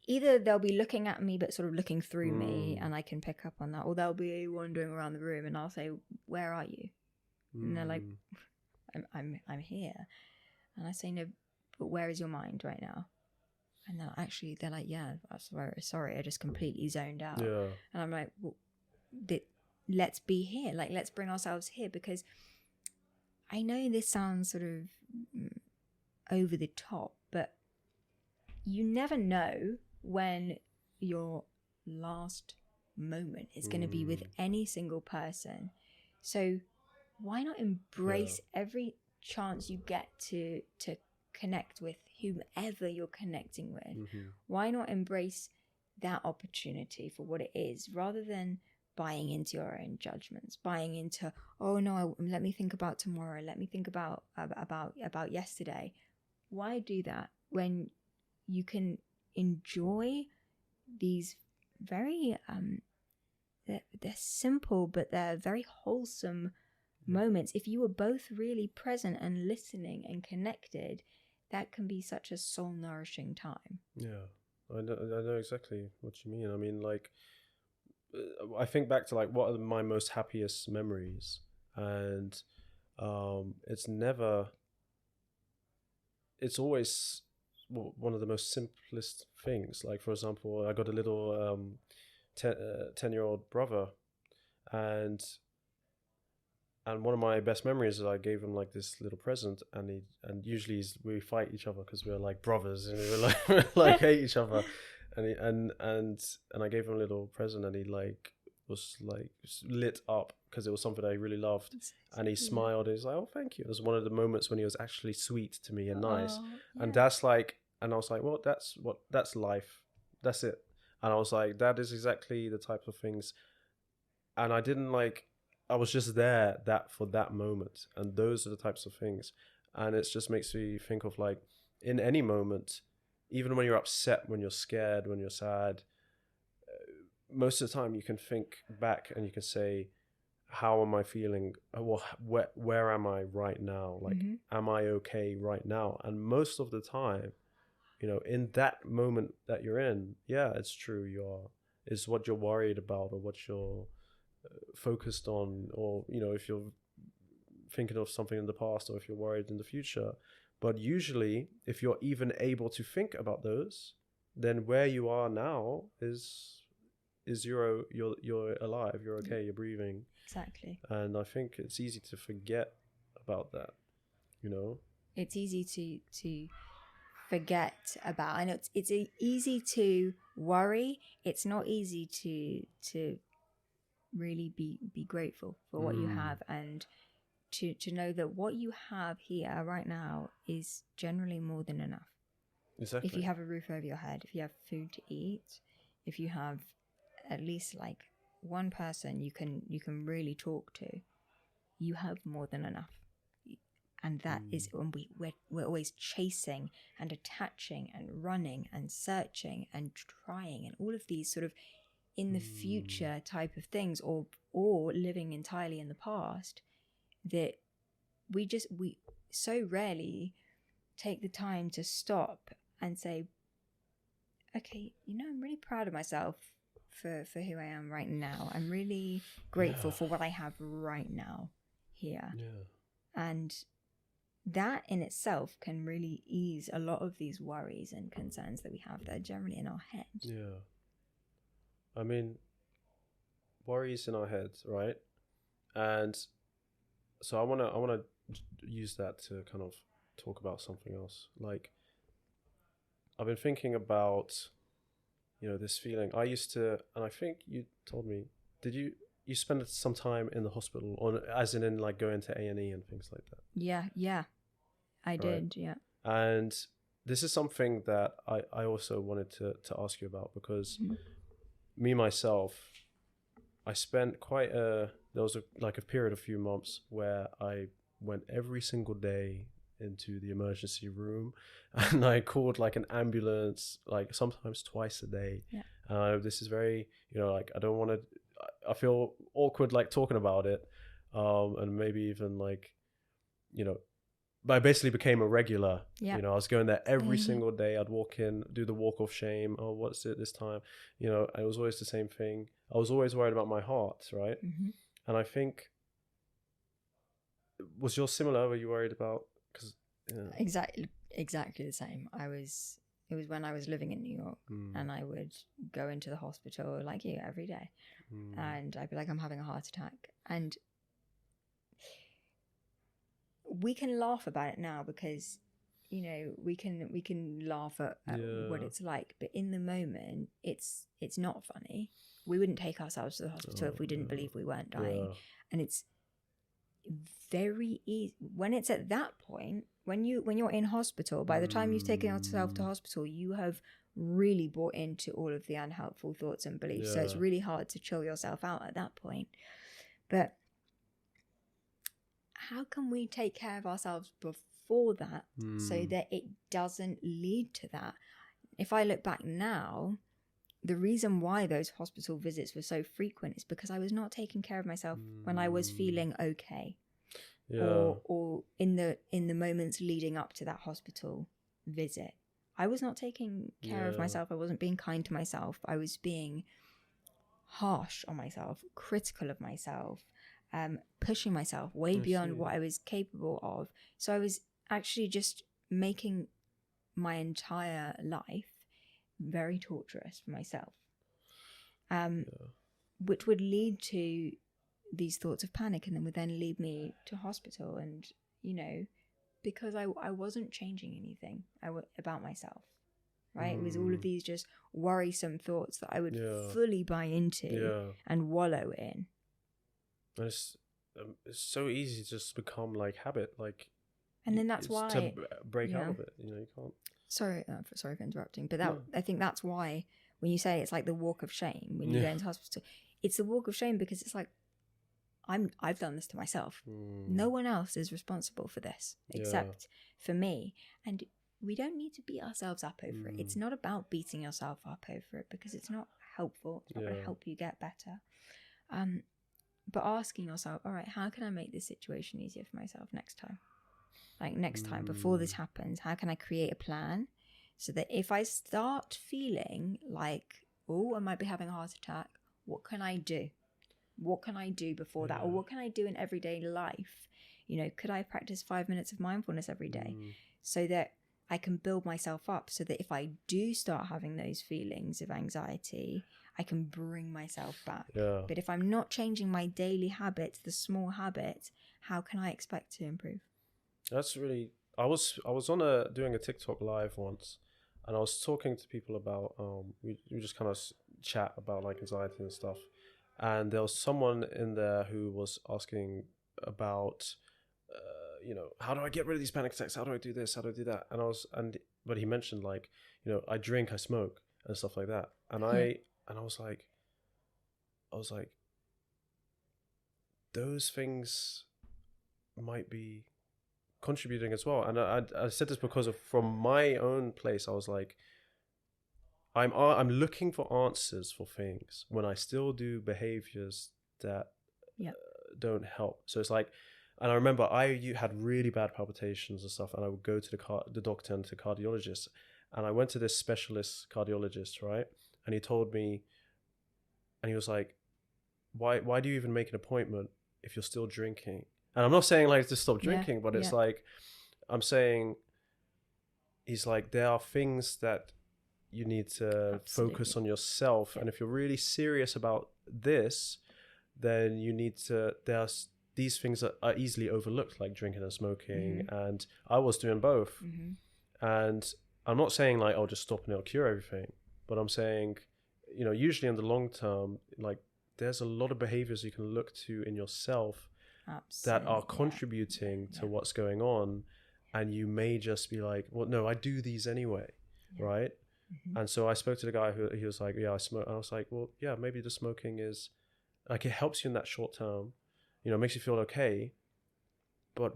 either they'll be looking at me but sort of looking through me and I can pick up on that, or they'll be wandering around the room and I'll say, "Where are you?" And they're like, I'm here. And I say, "No, but where is your mind right now?" And they're like, "Yeah, I'm sorry, I just completely zoned out." And I'm like, "Well, let's be here. Like, let's bring ourselves here," because I know this sounds sort of over the top, but you never know when your last moment is going to be with any single person. So why not embrace every chance you get to connect with whomever you're connecting with? Why not embrace that opportunity for what it is, rather than buying into your own judgments, buying into, "Oh no, let me think about tomorrow, let me think about yesterday." Why do that when you can enjoy these very they're simple but they're very wholesome moments? If you were both really present and listening and connected, that can be such a soul nourishing time. I know exactly what you mean. I mean, like, I think back to like what are my most happiest memories, and it's always one of the most simplest things. Like, for example, I got a little 10-year-old brother, and one of my best memories is I gave him like this little present, and usually we fight each other because we're like brothers and we're like hate each other, and I gave him a little present, and he like was like lit up because it was something I really loved, and he smiled and he's like, "Oh, thank you." It was one of the moments when he was actually sweet to me and nice, and that's like, and I was like, well, that's life, that's it. And I was like, that is exactly the type of things, and I was just there for that moment, and those are the types of things. And it just makes me think of like, in any moment, even when you're upset, when you're scared, when you're sad, most of the time you can think back and you can say, how am I feeling? Well, where am I right now? Like, am I okay right now? And most of the time, you know, in that moment that you're in, it's true. Is what you're worried about or what you're focused on, or, you know, if you're thinking of something in the past or if you're worried in the future. But usually, if you're even able to think about those, then where you are now is you're alive, you're okay, you're breathing. Exactly. And I think it's easy to forget about that, you know. It's easy to forget about, and it's easy to worry. It's not easy to really be grateful for what you have, and to know that what you have here right now is generally more than enough. Exactly. If you have a roof over your head, if you have food to eat, if you have at least like one person you can really talk to, you have more than enough. And that is when we're always chasing and attaching and running and searching and trying, and all of these sort of in the future type of things, or living entirely in the past, that we so rarely take the time to stop and say, okay, I'm really proud of myself for who I am right now. I'm really grateful for what I have right now here. And that in itself can really ease a lot of these worries and concerns that we have that are generally in our head. I mean, worries in our heads, right? And so I wanna use that to kind of talk about something else. Like, I've been thinking about, this feeling. I used to, and I think you told me, did you spend some time in the hospital, or as in like going to A&E and things like that? Yeah, I did, yeah. And this is something that I also wanted to ask you about, because me myself, I spent there was a period of few months where I went every single day into the emergency room, and I called like an ambulance, like sometimes twice a day. This is very, like, I don't want to, I feel awkward like talking about it, and maybe even like, but I basically became a regular. I was going there every single day. I'd walk in, do the walk of shame. Oh, what's it this time? It was always the same thing. I was always worried about my heart, right? And I think, was yours similar? Were you worried about? Because exactly the same. It was when I was living in New York, and I would go into the hospital like you every day, and I'd be like, I'm having a heart attack. And we can laugh about it now because, we can laugh at what it's like, but in the moment, it's not funny. We wouldn't take ourselves to the hospital if we didn't believe we weren't dying, and it's very easy when it's at that point. When you're in hospital, by the time you've taken yourself to hospital, you have really bought into all of the unhelpful thoughts and beliefs. So it's really hard to chill yourself out at that point. But how can we take care of ourselves before that so that it doesn't lead to that? If I look back now, the reason why those hospital visits were so frequent is because I was not taking care of myself when I was feeling okay. Or in the moments leading up to that hospital visit, I was not taking care of myself. I wasn't being kind to myself. I was being harsh on myself, critical of myself, pushing myself way beyond what I was capable of. So I was actually just making my entire life very torturous for myself, which would lead to these thoughts of panic, and then would then lead me to hospital. And because I wasn't changing anything about myself, right? It was all of these just worrisome thoughts that I would fully buy into and wallow in. And it's so easy to just become like habit, like, and then that's why to break out of it, you can't. Sorry for interrupting, but I think that's why when you say it's like the walk of shame when you go into hospital, it's the walk of shame because it's like, I've done this to myself. No one else is responsible for this except for me. And we don't need to beat ourselves up over it. It's not about beating yourself up over it, because it's not helpful. It's not going to help you get better. But asking yourself, all right, how can I make this situation easier for myself next time? Like next time, before this happens, how can I create a plan so that if I start feeling like, oh, I might be having a heart attack, what can I do? What can I do before that? Or what can I do in everyday life? Could I practice 5 minutes of mindfulness every day so that I can build myself up, so that if I do start having those feelings of anxiety, I can bring myself back. But if I'm not changing my daily habits, the small habits, how can I expect to improve? That's really, I was on doing a TikTok live once, and I was talking to people about, we just kind of chat about like anxiety and stuff. And there was someone in there who was asking about, how do I get rid of these panic attacks? How do I do this? How do I do that? But he mentioned like, I drink, I smoke, and stuff like that. And I was like, those things might be contributing as well. And I said this because from my own place, I was like, I'm looking for answers for things when I still do behaviors that don't help. So it's like, and I remember you had really bad palpitations and stuff, and I would go to the doctor and to cardiologist, and I went to this specialist cardiologist, right? And he told me, and he was like, why do you even make an appointment if you're still drinking? And I'm not saying like to stop drinking, but it's like, I'm saying, he's like, there are things that you need to focus on yourself. And if you're really serious about this, then you need to, there's these things that are easily overlooked, like drinking and smoking. And I was doing both. And I'm not saying like, I'll just stop and it'll cure everything. But I'm saying, you know, usually in the long term, like there's a lot of behaviors you can look to in yourself that are contributing to what's going on. And you may just be like, well, no, I do these anyway. Right. And so I spoke to the guy who he was like, yeah, I smoke. And I was like, well, yeah, maybe the smoking is like, it helps you in that short term, you know, makes you feel okay. But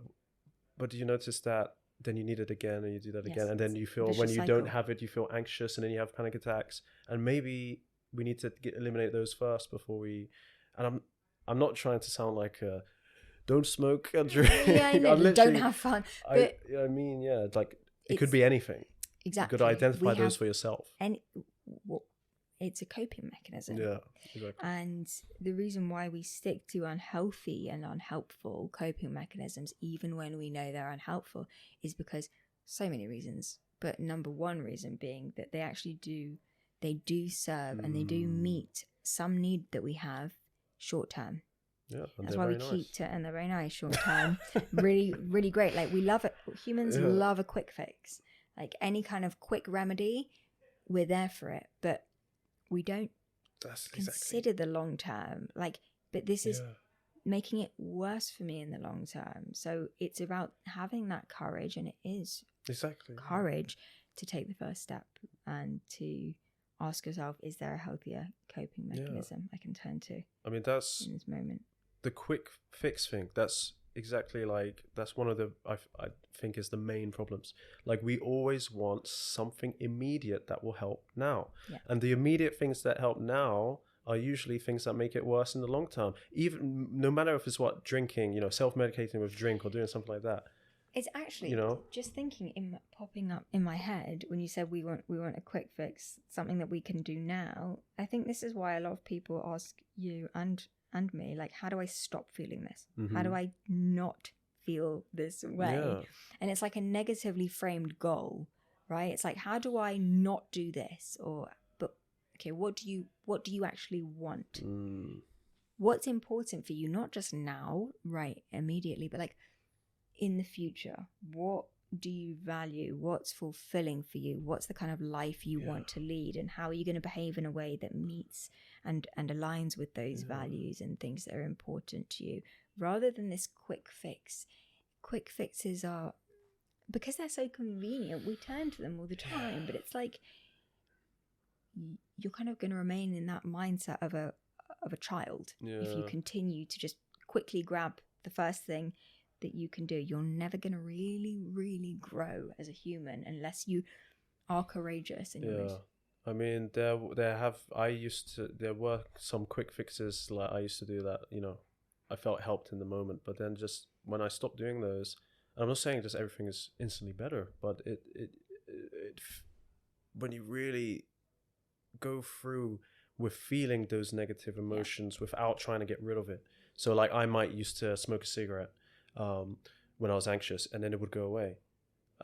do you notice that then you need it again and you do that again? And then you feel, when you don't have it, you feel anxious and then you have panic attacks. And maybe we need to eliminate those first before we, and I'm not trying to sound like don't smoke and drink. Don't have fun. But I mean, like it could be anything. Exactly. You got to identify those for yourself. It's a coping mechanism. Yeah, exactly. And the reason why we stick to unhealthy and unhelpful coping mechanisms, even when we know they're unhelpful, is because so many reasons. But number one reason being that they do serve and they do meet some need that we have short term. Yeah, that's why we keep to, and they're very nice short term. Really, really great. Like we love it. Humans love a quick fix. Like any kind of quick remedy, we're there for it. But we don't consider the long term. Like, but this is making it worse for me in the long term. So it's about having that courage, and it is courage to take the first step and to ask yourself, is there a healthier coping mechanism I can turn to? I mean, that's in this moment. The quick fix thing. That's exactly like, that's one of the, I think is the main problems. Like we always want something immediate that will help now. And the immediate things that help now are usually things that make it worse in the long term. Even no matter if it's what, drinking, you know, self-medicating with drink or doing something like that. It's actually, you know, just thinking, popping up in my head when you said we want a quick fix, something that we can do now. I think this is why a lot of people ask you and me, like, how do I stop feeling this? How do I not feel this way? And it's like a negatively framed goal, right? It's like, how do I not do this? But okay, what do you actually want? What's important for you? Not just now, right, immediately, but like in the future. What do you value? What's fulfilling for you? What's the kind of life you want to lead? And how are you going to behave in a way that meets and aligns with those values and things that are important to you, rather than this quick fix? Quick fixes are, because they're so convenient, we turn to them all the time, but it's like you're kind of going to remain in that mindset of a child if you continue to just quickly grab the first thing that you can do. You're never going to really, really grow as a human unless you are courageous in your I mean, there were some quick fixes. Like I used to do that, you know, I felt helped in the moment, but then just when I stopped doing those, and I'm not saying just everything is instantly better, but it when you really go through with feeling those negative emotions without trying to get rid of it. So like I might used to smoke a cigarette when I was anxious, and then it would go away.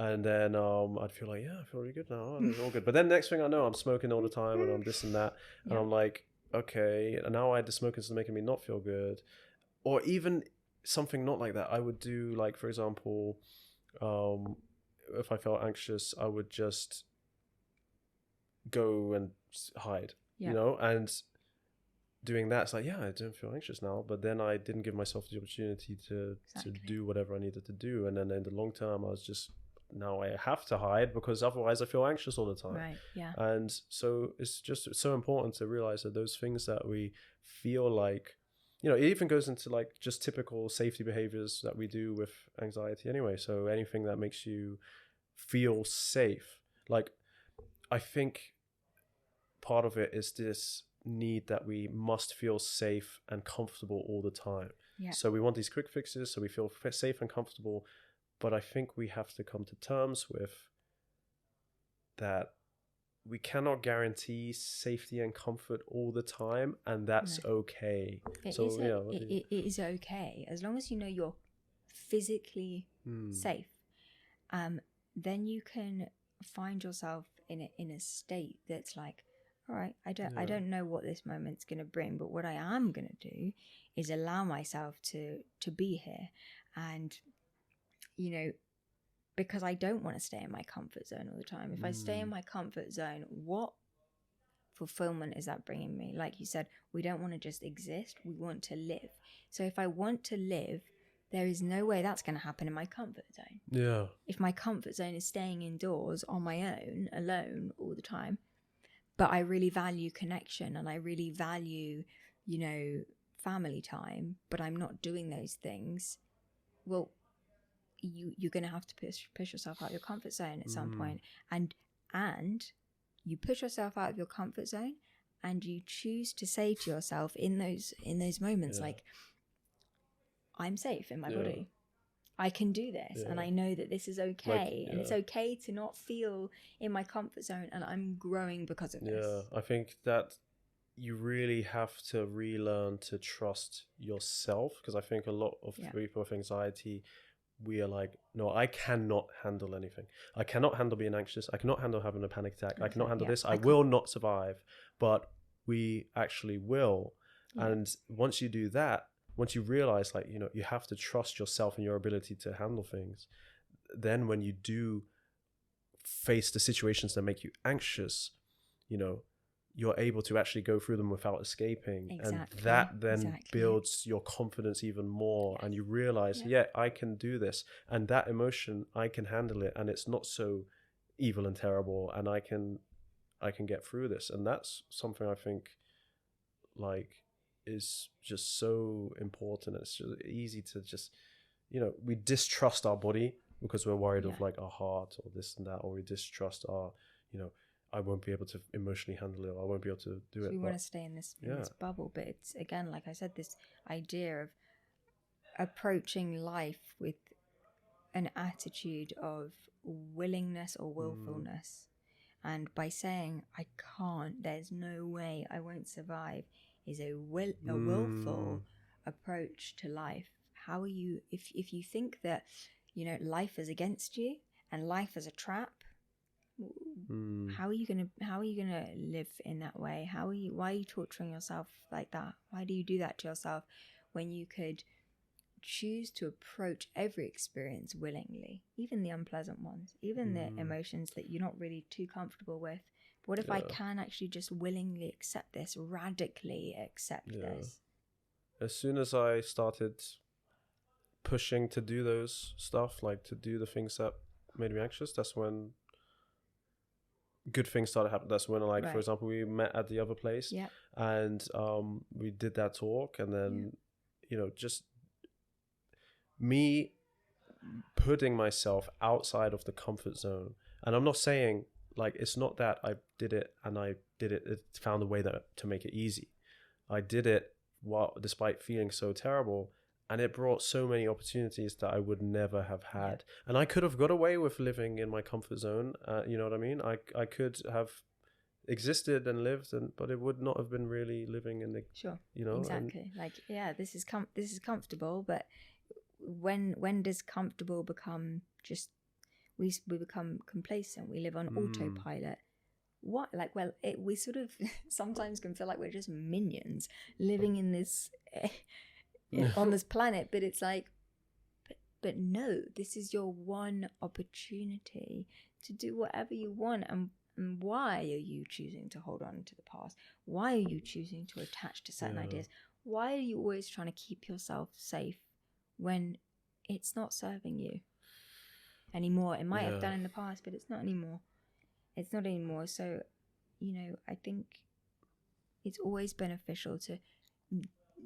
And then I'd feel like, I feel really good now. Oh, it's all good. But then next thing I know, I'm smoking all the time and I'm this and that. And I'm like, okay, and now the smoking is making me not feel good. Or even something not like that. I would do, like, for example, if I felt anxious, I would just go and hide, you know? And doing that, it's like, I don't feel anxious now. But then I didn't give myself the opportunity to do whatever I needed to do. And then in the long term, I was just, now I have to hide because otherwise I feel anxious all the time. Right, yeah. And so it's so important to realize that those things that we feel like, you know, it even goes into like just typical safety behaviors that we do with anxiety anyway. So anything that makes you feel safe. Like, I think part of it is this need that we must feel safe and comfortable all the time. Yeah. So we want these quick fixes so we feel safe and comfortable. But I think we have to come to terms with that we cannot guarantee safety and comfort all the time, and that's okay. It is okay as long as you know you're physically safe. Then you can find yourself in a state that's like, all right, I don't know what this moment's going to bring, but what I am going to do is allow myself to be here. And because I don't want to stay in my comfort zone all the time. If I stay in my comfort zone, what fulfillment is that bringing me? Like you said, we don't want to just exist, we want to live. So if I want to live, there is no way that's going to happen in my comfort zone. Yeah. If my comfort zone is staying indoors on my own, alone all the time, but I really value connection and I really value, family time, but I'm not doing those things, well, you're going to have to push yourself out of your comfort zone at some point. And you push yourself out of your comfort zone and you choose to say to yourself in those moments, like, I'm safe in my body. I can do this and I know that this is okay. And it's okay to not feel in my comfort zone, and I'm growing because of this. Yeah, I think that you really have to relearn to trust yourself, because I think a lot of people with anxiety, we are like, no, I cannot handle anything. I cannot handle being anxious. I cannot handle having a panic attack. I cannot handle this. I will not survive. But we actually will. Yeah. And once you do that, once you realize, like, you have to trust yourself and your ability to handle things, then when you do face the situations that make you anxious, you're able to actually go through them without escaping. Exactly. And that then builds your confidence even more. Yes. And you realize, I can do this. And that emotion, I can handle it. And it's not so evil and terrible. And I can get through this. And that's something I think, like, is just so important. It's just easy to just, we distrust our body because we're worried of like our heart or this and that, or we distrust our, I won't be able to emotionally handle it, or I won't be able to do it. We want to stay in this bubble, but it's, again, like I said, this idea of approaching life with an attitude of willingness or willfulness. And by saying, I can't, there's no way, I won't survive, is a willful approach to life. How are you, if you think that, life is against you and life is a trap, how are you gonna live in that way? Why are you torturing yourself like that? Why do you do that to yourself when you could choose to approach every experience willingly, even the unpleasant ones, even the emotions that you're not really too comfortable with? But what if I can actually just willingly accept this, radically accept this? As soon as I started pushing to do those stuff, like to do the things that made me anxious, that's when good things started happening. That's when, like, for example, we met at the other place, and we did that talk, and then just me putting myself outside of the comfort zone. And I'm not saying, like, it's not that I did it and it found a way to make it easy. I did it despite feeling so terrible, and it brought so many opportunities that I would never have had. And I could have got away with living in my comfort zone. You know what I mean? I could have existed and lived, but it would not have been really living in the exactly. This is comfortable, but when does comfortable become just we become complacent? We live on autopilot. We sort of sometimes can feel like we're just minions living in this on this planet, but it's like, but no, this is your one opportunity to do whatever you want. And why are you choosing to hold on to the past? Why are you choosing to attach to certain ideas? Why are you always trying to keep yourself safe when it's not serving you anymore? It might have done in the past, but it's not anymore. It's not anymore. So, I think it's always beneficial to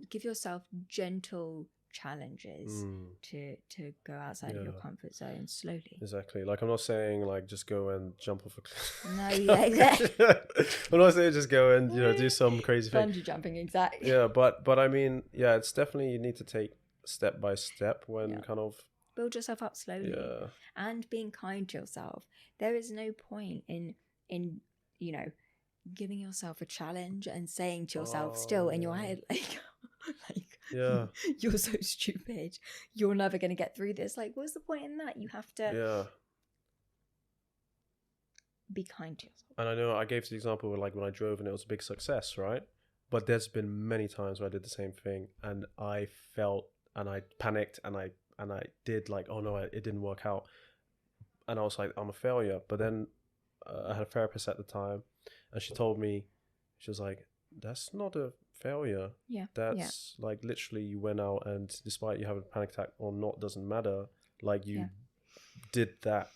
give yourself gentle challenges to go outside of your comfort zone slowly. Exactly. Like, I'm not saying like just go and jump off a cliff. No, yeah, exactly. I'm not saying just go and do some crazy thing. Bungee jumping, exactly. Yeah, but I mean, yeah, it's definitely, you need to take step by step when kind of build yourself up slowly, and being kind to yourself. There is no point in giving yourself a challenge and saying to yourself still in your head like you're so stupid, you're never going to get through this. Like, what's the point in that? You have to be kind to yourself. And I know I gave the example where, like, when I drove and it was a big success, right? But there's been many times where I did the same thing and I felt and I panicked and I did like, oh no, it didn't work out, and I was like, I'm a failure. But then I had a therapist at the time, and she told me, she was like, that's not a failure. That's like, literally, you went out and despite you having a panic attack or not, doesn't matter, like, you did that.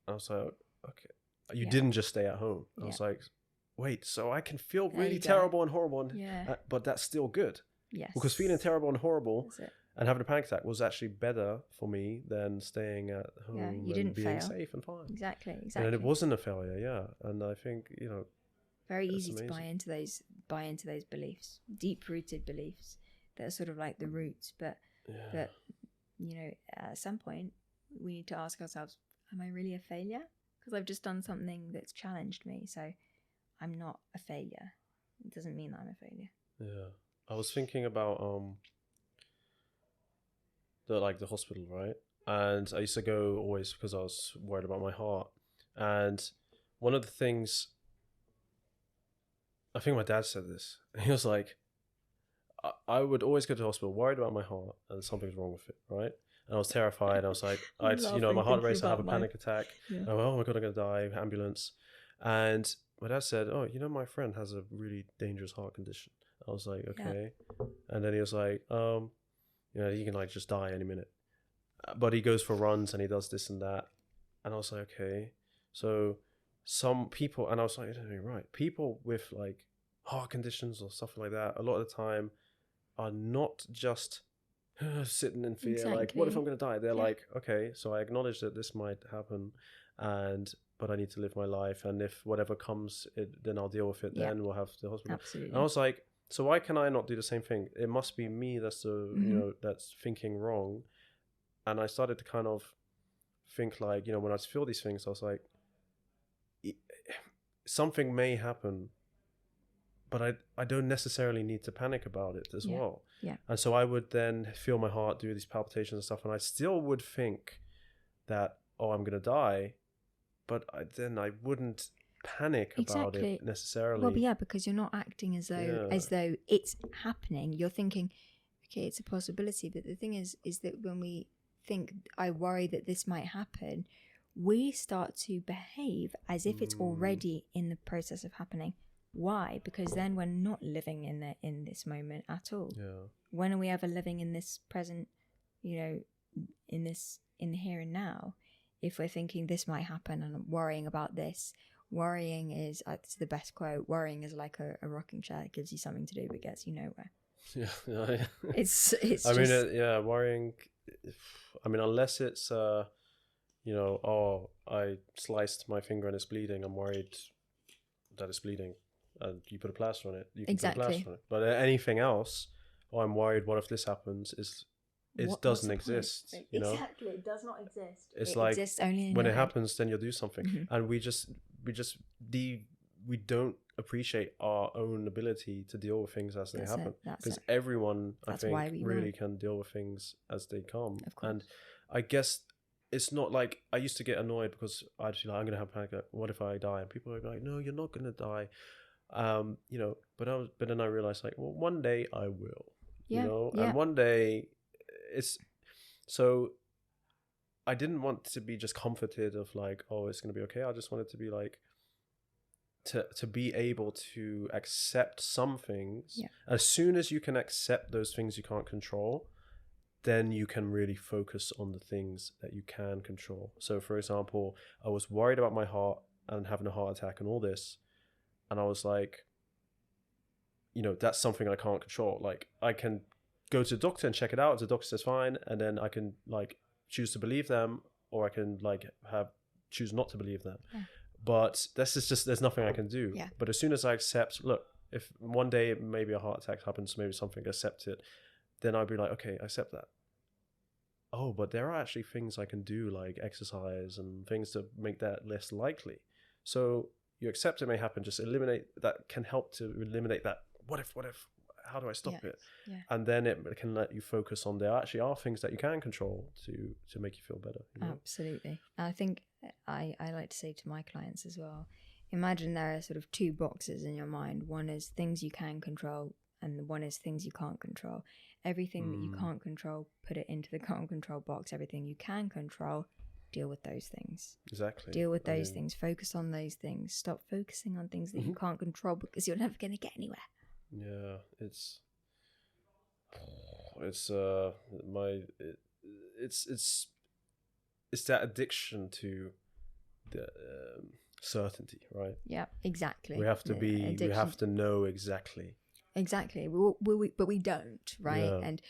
I was like, okay, you didn't just stay at home. I was like, wait, so I can feel really terrible and horrible, but that's still good. Yes, because feeling terrible and horrible and having a panic attack was actually better for me than staying at home and being safe and fine. Exactly. And it wasn't a failure, and I think, very easy to buy into those beliefs, deep-rooted beliefs that are sort of like the roots. But at some point we need to ask ourselves, am I really a failure? Because I've just done something that's challenged me, so I'm not a failure. It doesn't mean that I'm a failure. Yeah. I was thinking about the hospital, right? And I used to go always because I was worried about my heart. And one of the things, I think my dad said this. He was like, I would always go to the hospital worried about my heart and something's wrong with it, right? And I was terrified. I was like, my heart raced, I have a panic attack. Yeah. Oh my God, I'm going to die, ambulance. And my dad said, oh, my friend has a really dangerous heart condition. I was like, okay. And then he was like, he can like just die any minute. But he goes for runs and he does this and that. And I was like, okay. So some people, and I was like, you're right. People with like heart conditions or stuff like that, a lot of the time are not just sitting in fear. Like, what if I'm going to die? They're like, okay, so I acknowledge that this might happen, but I need to live my life. And if whatever comes, then I'll deal with it. Then we'll have the hospital. Absolutely. And I was like, so why can I not do the same thing? It must be me that's that's thinking wrong. And I started to kind of think like, when I feel these things, I was like, something may happen, but I don't necessarily need to panic about it as well. Yeah. And so I would then feel my heart do these palpitations and stuff, and I still would think that, oh, I'm going to die, but then I wouldn't panic about it necessarily. Well, yeah, because you're not acting as though it's happening. You're thinking, okay, it's a possibility. But the thing is that when we think, I worry that this might happen, we start to behave as if it's already in the process of happening. Why? Because then we're not living in this moment at all. Yeah. When are we ever living in this present, in the here and now? If we're thinking this might happen and I'm worrying about this, worrying is, it's the best quote, worrying is like a rocking chair. It gives you something to do but gets you nowhere. Yeah. It's worrying, unless it's I sliced my finger and it's bleeding, I'm worried that it's bleeding, and you put a plaster on it, you can put a plaster on it. But anything else, I'm worried, what if this happens, doesn't exist. Exactly, it does not exist. It exists only when it happens, then you'll do something. And we don't appreciate our own ability to deal with things as they happen, because everyone, I think, really can deal with things as they come. And I guess it's not like, I used to get annoyed because I'd be like, I'm gonna have panic attack, what if I die? And people are like, no, you're not gonna die. But then I realized, like, well, one day I will. And one day so I didn't want to be just comforted of like, oh, it's gonna be okay. I just wanted to be like, to be able to accept some things. As soon as you can accept those things you can't control, then you can really focus on the things that you can control. So for example, I was worried about my heart and having a heart attack and all this, and I was like, that's something I can't control. Like, I can go to the doctor and check it out. If the doctor says fine, and then I can like choose to believe them, or I can like choose not to believe them. Yeah. But this is just, there's nothing I can do. Yeah. But as soon as I accept, look, if one day maybe a heart attack happens, maybe something, accept it, then I'll be like, okay, I accept that. Oh, but there are actually things I can do, like exercise and things to make that less likely. So you accept it may happen, just eliminate that, can help to eliminate that. What if, how do I stop it? Yeah. And then it can let you focus on, there actually are things that you can control to make you feel better. You know? Absolutely. I think I like to say to my clients as well, imagine there are sort of two boxes in your mind. One is things you can control, and one is things you can't control. Everything that you can't control, put it into the can't control box. Everything you can control, deal with those things. Exactly. Deal with those things. Focus on those things. Stop focusing on things that you can't control, because you're never going to get anywhere. Yeah, it's that addiction to the certainty, right? Yeah, exactly. We have to know exactly. Exactly. But we don't, right? Yeah. And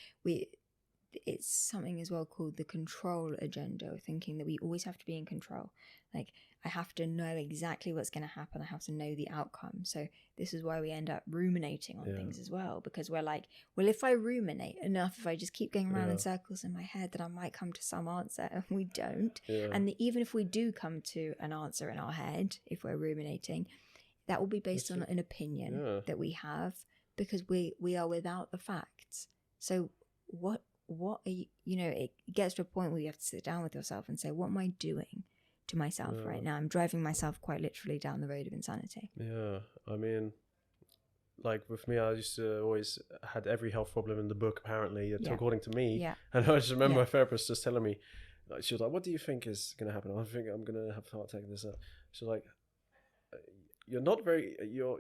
it's something as well called the control agenda, of thinking that we always have to be in control. Like, I have to know exactly what's going to happen. I have to know the outcome. So this is why we end up ruminating on things as well, because we're like, well, if I ruminate enough, if I just keep going around in circles in my head, then I might come to some answer, and we don't. Yeah. And even if we do come to an answer in our head, if we're ruminating, that will be based on an opinion that we have, because we are without the facts. So what are you, it gets to a point where you have to sit down with yourself and say, what am I doing to myself right now? I'm driving myself quite literally down the road of insanity. Yeah, I mean, like with me, I used to always had every health problem in the book, apparently, according to me. Yeah. And I just remember my therapist just telling me, like, she was like, what do you think is going to happen? I think I'm going to have a heart attack and this. She was like, you're not very, you're,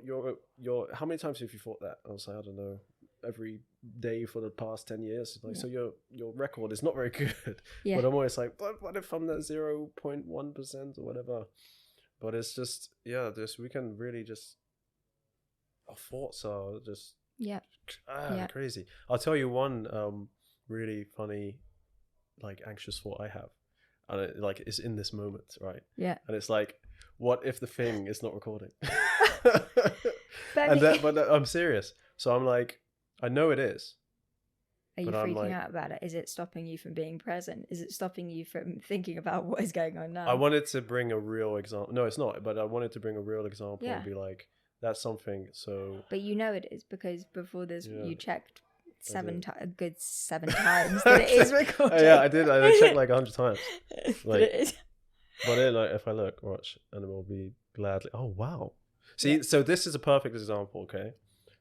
how many times have you thought that? I was like, I don't know, every day for the past 10 years. Like, so your record is not very good. Yeah. But I'm always like, what if I'm that 0.1% or whatever? But it's just, we can really just, our thoughts are just crazy. I'll tell you one really funny, like, anxious thought I have. And it, like, it's in this moment, right? Yeah. And it's like, what if the thing is not recording? But I'm serious. So I'm like, I know it is. Are you freaking out about it? Is it stopping you from being present? Is it stopping you from thinking about what is going on now? I wanted to bring a real example. No, it's not. But I wanted to bring a real example and be like, that's something. So. But you know it is, because before this, you checked a good 7 times that it is recording. Yeah, I did. I checked like 100 times. Like, but it is. But then, like, if I look, watch, and it will be gladly. Oh wow! See, so this is a perfect example. Okay,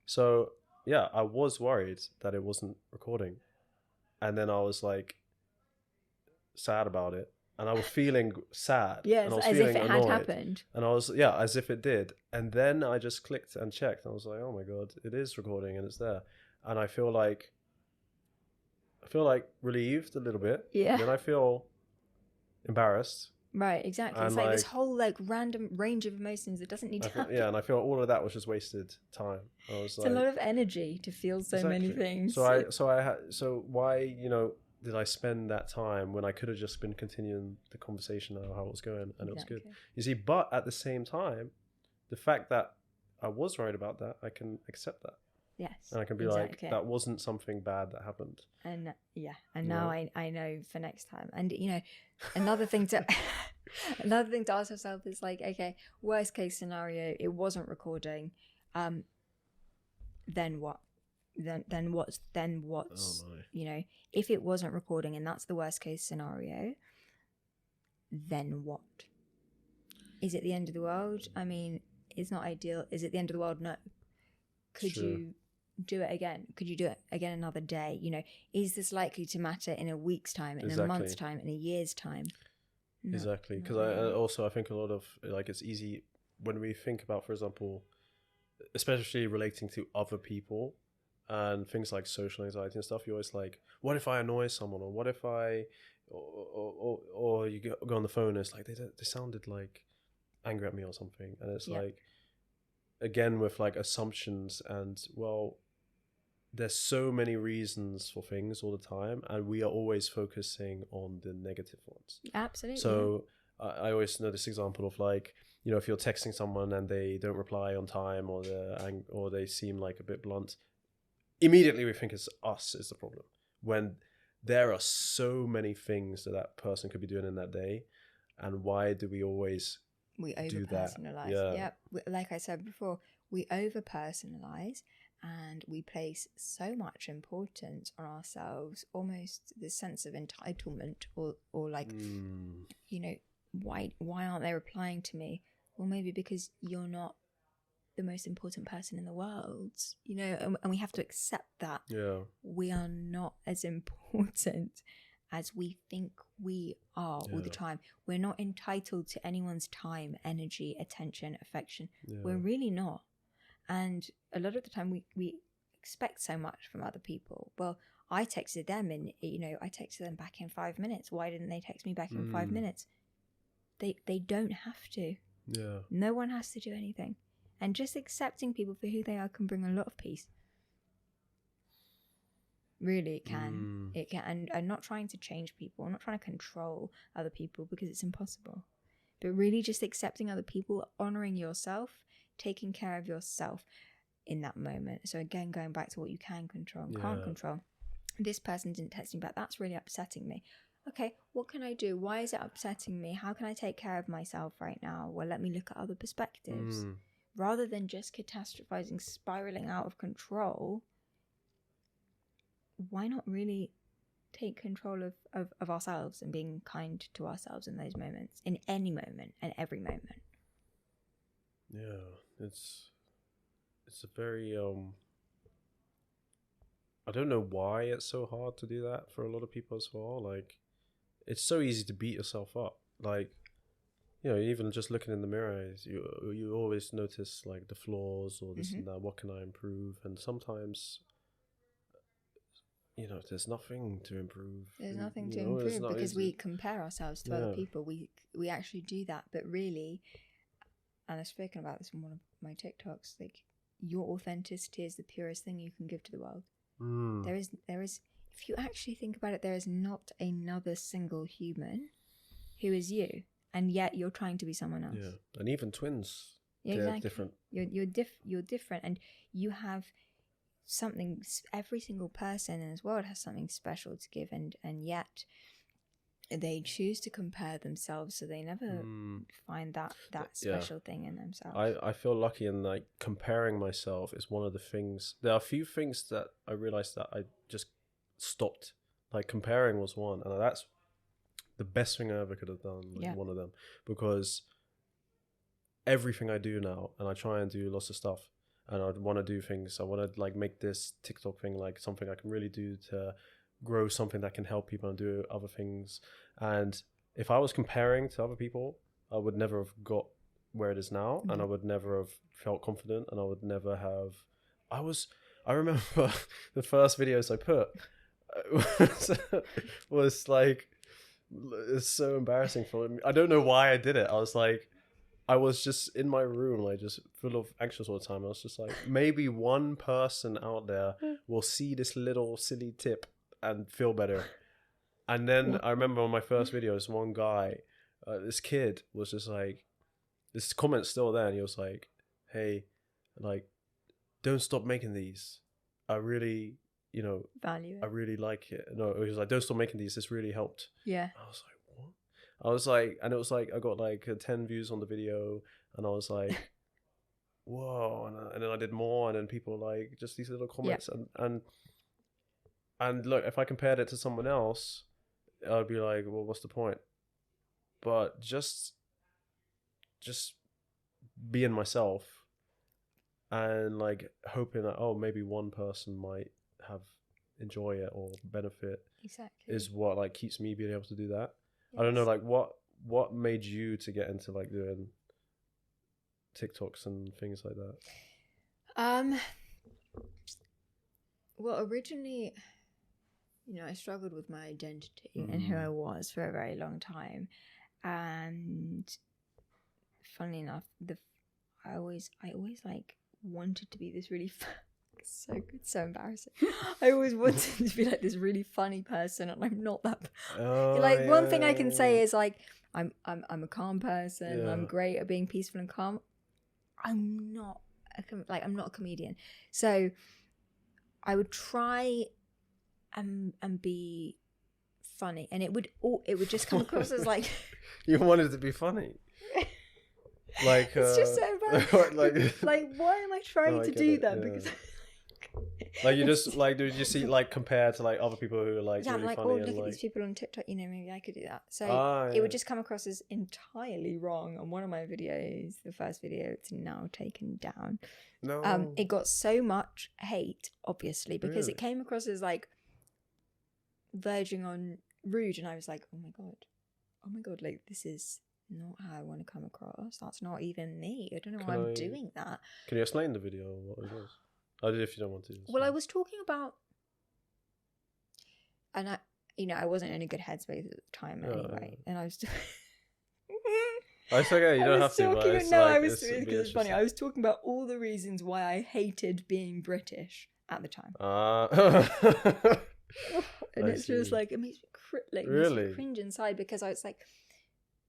so yeah, I was worried that it wasn't recording, and then I was like sad about it, and I was feeling sad. Yes, and I was as feeling if it annoyed, had happened. And I was as if it did, and then I just clicked and checked, and I was like, oh my god, it is recording, and it's there, and I feel like relieved a little bit. Yeah. And then I feel embarrassed. Right, exactly. And it's like this whole like random range of emotions that doesn't need to happen. Yeah, and I feel all of that was just wasted time. I was it's a lot of energy to feel so many things. So why, did I spend that time when I could have just been continuing the conversation on how it was going, and it was good. You see, but at the same time, the fact that I was worried about that, I can accept that. Yes. And I can be like, that wasn't something bad that happened. And now I know for next time. And another thing to ask yourself is like, okay, worst case scenario, it wasn't recording. Then what? Then what's if it wasn't recording and that's the worst case scenario, then what? Is it the end of the world? I mean, it's not ideal. Is it the end of the world? No. Could you do it again? Could you do it again another day? Is this likely to matter in a week's time, in a month's time, in a year's time? No, exactly. Because I think a lot of, like, it's easy when we think about, for example, especially relating to other people and things like social anxiety and stuff, you're always like, what if I annoy someone, or what if I or you go on the phone and it's like they sounded like angry at me or something, and it's like, again, with like assumptions, and well, there's so many reasons for things all the time, and we are always focusing on the negative ones. Absolutely. So I always know this example of like, you know, if you're texting someone and they don't reply on time, or they seem like a bit blunt, immediately we think it's us is the problem, when there are so many things that person could be doing in that day. And why do we always over personalize? Yeah. Like I said before, we over personalize, and we place so much importance on ourselves, almost this sense of entitlement, or like, you know, why aren't they replying to me? Well, maybe because you're not the most important person in the world, you know, and we have to accept that we are not as important as we think we are all the time. We're not entitled to anyone's time, energy, attention, affection. We're really not. And a lot of the time we expect so much from other people. Well, I texted them and, you know, I texted them back in 5 minutes. Why didn't they text me back in 5 minutes? They don't have to. Yeah. No one has to do anything. And just accepting people for who they are can bring a lot of peace. Really, it can. It can. And not trying to change people, not trying to control other people, because it's impossible. But really just accepting other people, honouring yourself, taking care of yourself in that moment. So again, going back to what you can control and can't control. This person didn't text me back. That's really upsetting me. Okay, what can I do? Why is it upsetting me? How can I take care of myself right now? Well, let me look at other perspectives. Rather than just catastrophizing, spiraling out of control, why not really take control of ourselves and being kind to ourselves in those moments, in any moment and every moment? Yeah, it's a very I don't know why it's so hard to do that for a lot of people as well. Like, it's so easy to beat yourself up. Like, you know, even just looking in the mirror, you always notice like the flaws or this and that. What can I improve? And sometimes, you know, there's nothing to improve. There's nothing to improve because we compare ourselves to other people. We actually do that, but really, and I've spoken about this in one of my TikToks, like, your authenticity is the purest thing you can give to the world. There is, if you actually think about it, there is not another single human who is you, and yet you're trying to be someone else. Yeah, and even twins, they're different. You're different, and you have something. Every single person in this world has something special to give, and yet they choose to compare themselves, so they never find that special thing in themselves. I feel lucky in like comparing myself is one of the things. There are a few things that I realized that I just stopped. Like, comparing was one, and that's the best thing I ever could have done. Like, one of them, because everything I do now, and I try and do lots of stuff, and I want to do things. I want to like make this TikTok thing like something I can really do to grow something that can help people and do other things. And if I was comparing to other people, I would never have got where it is now, and I would never have felt confident, and I would never have. I remember the first videos I put was like, it's so embarrassing for me. I don't know why I did it. I was just in my room, like just full of anxious all the time. I was just like, maybe one person out there will see this little silly tip and feel better. And then I remember on my first videos, one guy, this kid was just like, this comment's still there, and he was like, hey, like, don't stop making these. I really, you know, value it. I really like it. No, he was like, don't stop making these. This really helped. Yeah. I was like, what? I was like, and it was like, I got like 10 views on the video, and I was like, whoa. And then I did more, and then people like just these little comments. And look, if I compared it to someone else, I'd be like, well, what's the point? But just being myself, and like hoping that, oh, maybe one person might enjoy it or benefit, is what like keeps me being able to do that. Yes. I don't know, like what made you to get into like doing TikToks and things like that? Well, originally, you know, I struggled with my identity and who I was for a very long time, and funnily enough, I always like wanted to be this really So good, so embarrassing. I always wanted to be like this really funny person, and I'm not that. Like one thing I can say is like I'm a calm person. And I'm great at being peaceful and calm. I'm not I'm not a comedian, so I would try and be funny, and it would just come across as like you wanted to be funny. Like it's just so bad. Like why am I trying to do that? Because like you just like, did you see like compared to like other people who are like really I'm like, funny? oh, and look at like these people on TikTok, you know, maybe I could do that. So it would just come across as entirely wrong. On one of my videos, the first video, it's now taken down. No. It got so much hate, obviously, because it came across as like verging on rude, and I was like, oh my god, like this is not how I want to come across. That's not even me. I don't know why I'm doing that. Can you explain the video or what it was? If you don't want to. Well, I was talking about, and I wasn't in a good headspace at the time anyway, and I was. It's okay. You don't have to. But it's like, it's funny. I was talking about all the reasons why I hated being British at the time. And it's just like it makes me cringe inside, because I was like,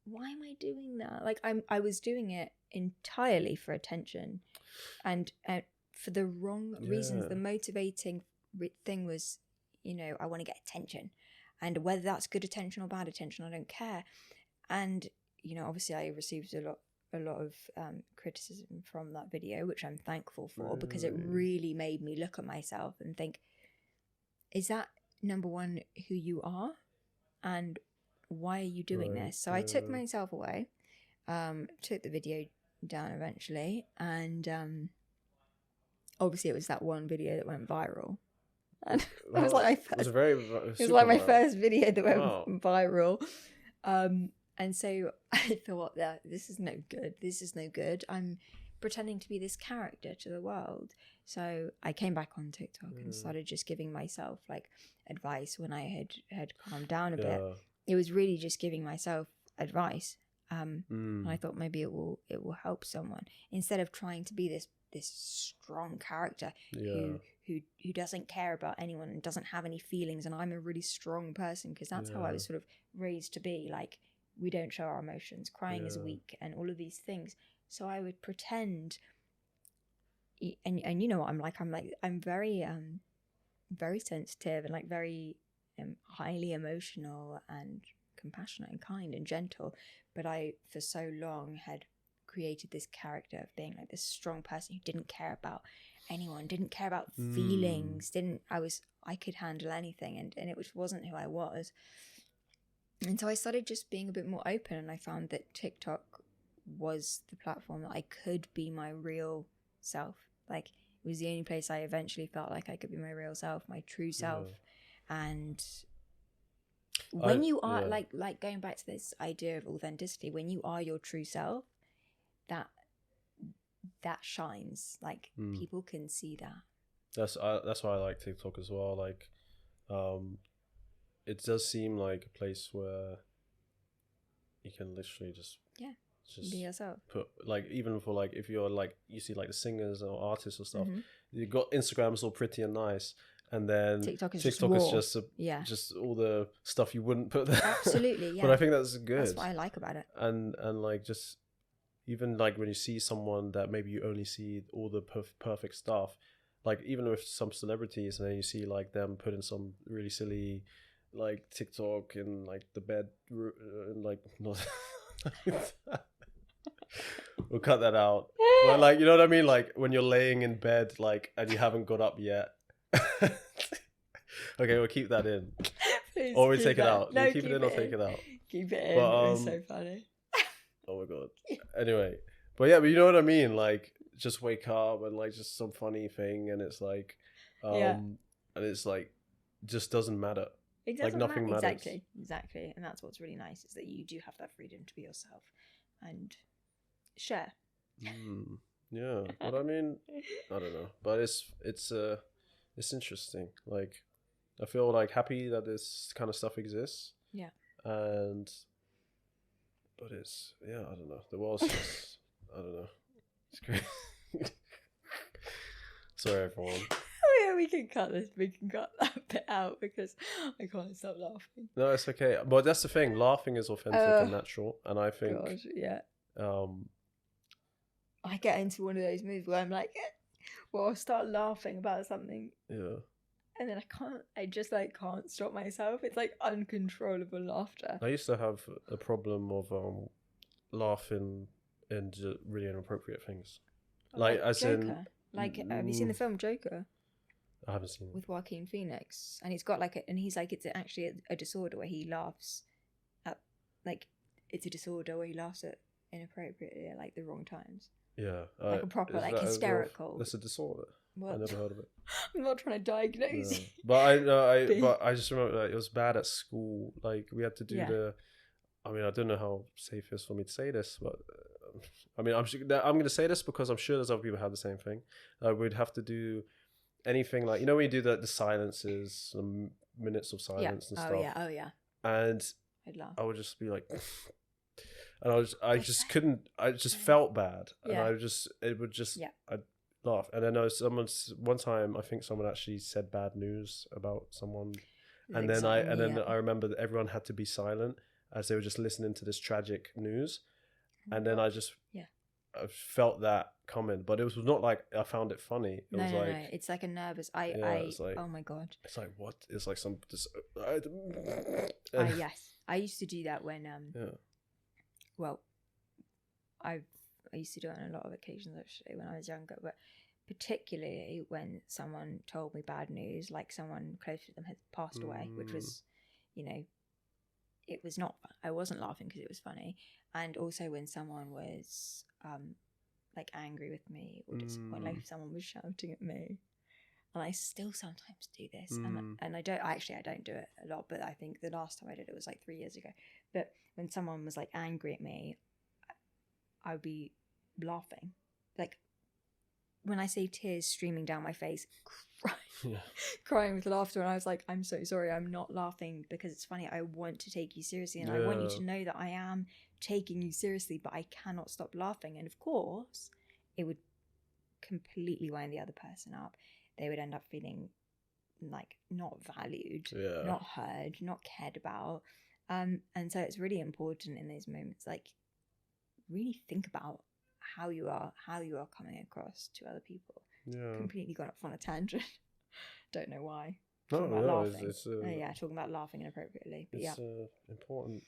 why am I doing that? Like I was doing it entirely for attention, and for the wrong reasons. The motivating thing was, I want to get attention, and whether that's good attention or bad attention, I don't care. And obviously I received a lot of criticism from that video, which I'm thankful for, because it really made me look at myself and think, is that number one who you are, and why are you doing this? So I took myself away, took the video down eventually, and obviously it was that one video that went viral, and it was like my first video that went viral. And so I thought that this is no good. I'm pretending to be this character to the world. So I came back on TikTok and started just giving myself like advice when I had calmed down a bit. It was really just giving myself advice. And I thought maybe it will help someone, instead of trying to be this strong character who doesn't care about anyone and doesn't have any feelings. And I'm a really strong person, because that's how I was sort of raised to be. Like, we don't show our emotions, crying is weak, and all of these things. So I would pretend, and you know what I'm like. I'm very very sensitive and like very highly emotional and compassionate and kind and gentle. But I, for so long, had created this character of being like this strong person who didn't care about anyone, didn't care about feelings, I could handle anything, and it wasn't who I was. And so I started just being a bit more open, and I found that TikTok was the platform that I could be my real self. Like, it was the only place I eventually felt like I could be my real self, my true self. And when you are like going back to this idea of authenticity, when you are your true self, that shines. Like, people can see that. That's why I like TikTok as well. Like, it does seem like a place where you can literally just be yourself. Put, like, even for like, if you're like, you see like the singers or artists or stuff, you've got Instagram's all pretty and nice, and then TikTok is just all the stuff you wouldn't put there. Absolutely, yeah. But I think that's good. That's what I like about it. And like, just even like when you see someone that maybe you only see all the perfect stuff, like even with some celebrities, and then you see like them put in some really silly like TikTok in like the bed, like not. We'll cut that out. But like, you know what I mean? Like when you're laying in bed, like, and you haven't got up yet. Okay, we'll keep that in. Please, or we take it out. No, keep it in or take it out. Keep it in. It was so funny. Oh my god. Anyway, but yeah, but you know what I mean? Like, just wake up and like just some funny thing, and it's like, and it's like, just doesn't matter. It doesn't like nothing matter. matters. Exactly. And that's what's really nice, is that you do have that freedom to be yourself and share. Yeah, but I mean, I don't know, but it's interesting. Like, I feel like happy that this kind of stuff exists. Yeah. But it's, I don't know. The world's just, I don't know. It's crazy. Sorry, everyone. Oh, yeah, we can cut this. We can cut that bit out because I can't stop laughing. No, it's okay. But that's the thing. Laughing is authentic and natural, and I think, Gosh, yeah. um, I get into one of those moods where I'm like, well, I'll start laughing about something, yeah. and then I just like can't stop myself. It's like uncontrollable laughter. I used to have a problem of laughing in really inappropriate things, like as Joker. in. Like, have you seen the film Joker? I haven't seen it. With Joaquin Phoenix, and he's got like and he's like, it's actually a disorder where he laughs at, like, it's a disorder where he laughs at inappropriately at like the wrong times. Yeah, like a proper like hysterical. That's a disorder. What? I never heard of it. I'm not trying to diagnose you. But I just remember that it was bad at school. Like we had to do I mean, I don't know how safe it is for me to say this, but I mean, I'm going to say this because I'm sure there's other people who have the same thing. We'd have to do anything like, you know, when you do the silences, minutes of silence and stuff. Oh yeah. And I'd laugh. I would just be like, and I just couldn't. I just felt bad, and I'd laugh. And then there was one time I think someone actually said bad news about someone, and then I remember that everyone had to be silent as they were just listening to this tragic news, and then I felt that coming, but it was not like I found it funny. It was like no. It's like a nervous. It's like, oh my god. It's like what? It's like some. Yes, I used to do that when Well, I used to do it on a lot of occasions actually when I was younger, but particularly when someone told me bad news, like someone close to them had passed away, which was, you know, it was not. I wasn't laughing because it was funny, and also when someone was like angry with me or disappointed, like if someone was shouting at me. And I still sometimes do this, and I don't do it a lot, but I think the last time I did it was like 3 years ago. But when someone was like angry at me, I would be laughing, like when I say tears streaming down my face, crying with laughter. And I was like, I'm so sorry, I'm not laughing because it's funny. I want to take you seriously, and I want you to know that I am taking you seriously, but I cannot stop laughing. And of course, it would completely wind the other person up. They would end up feeling like not valued, not heard, not cared about. And so it's really important in those moments, like really think about how you are coming across to other people. Yeah. Completely gone off on a tangent. Don't know why. Talking about laughing. Talking about laughing inappropriately. But it's an important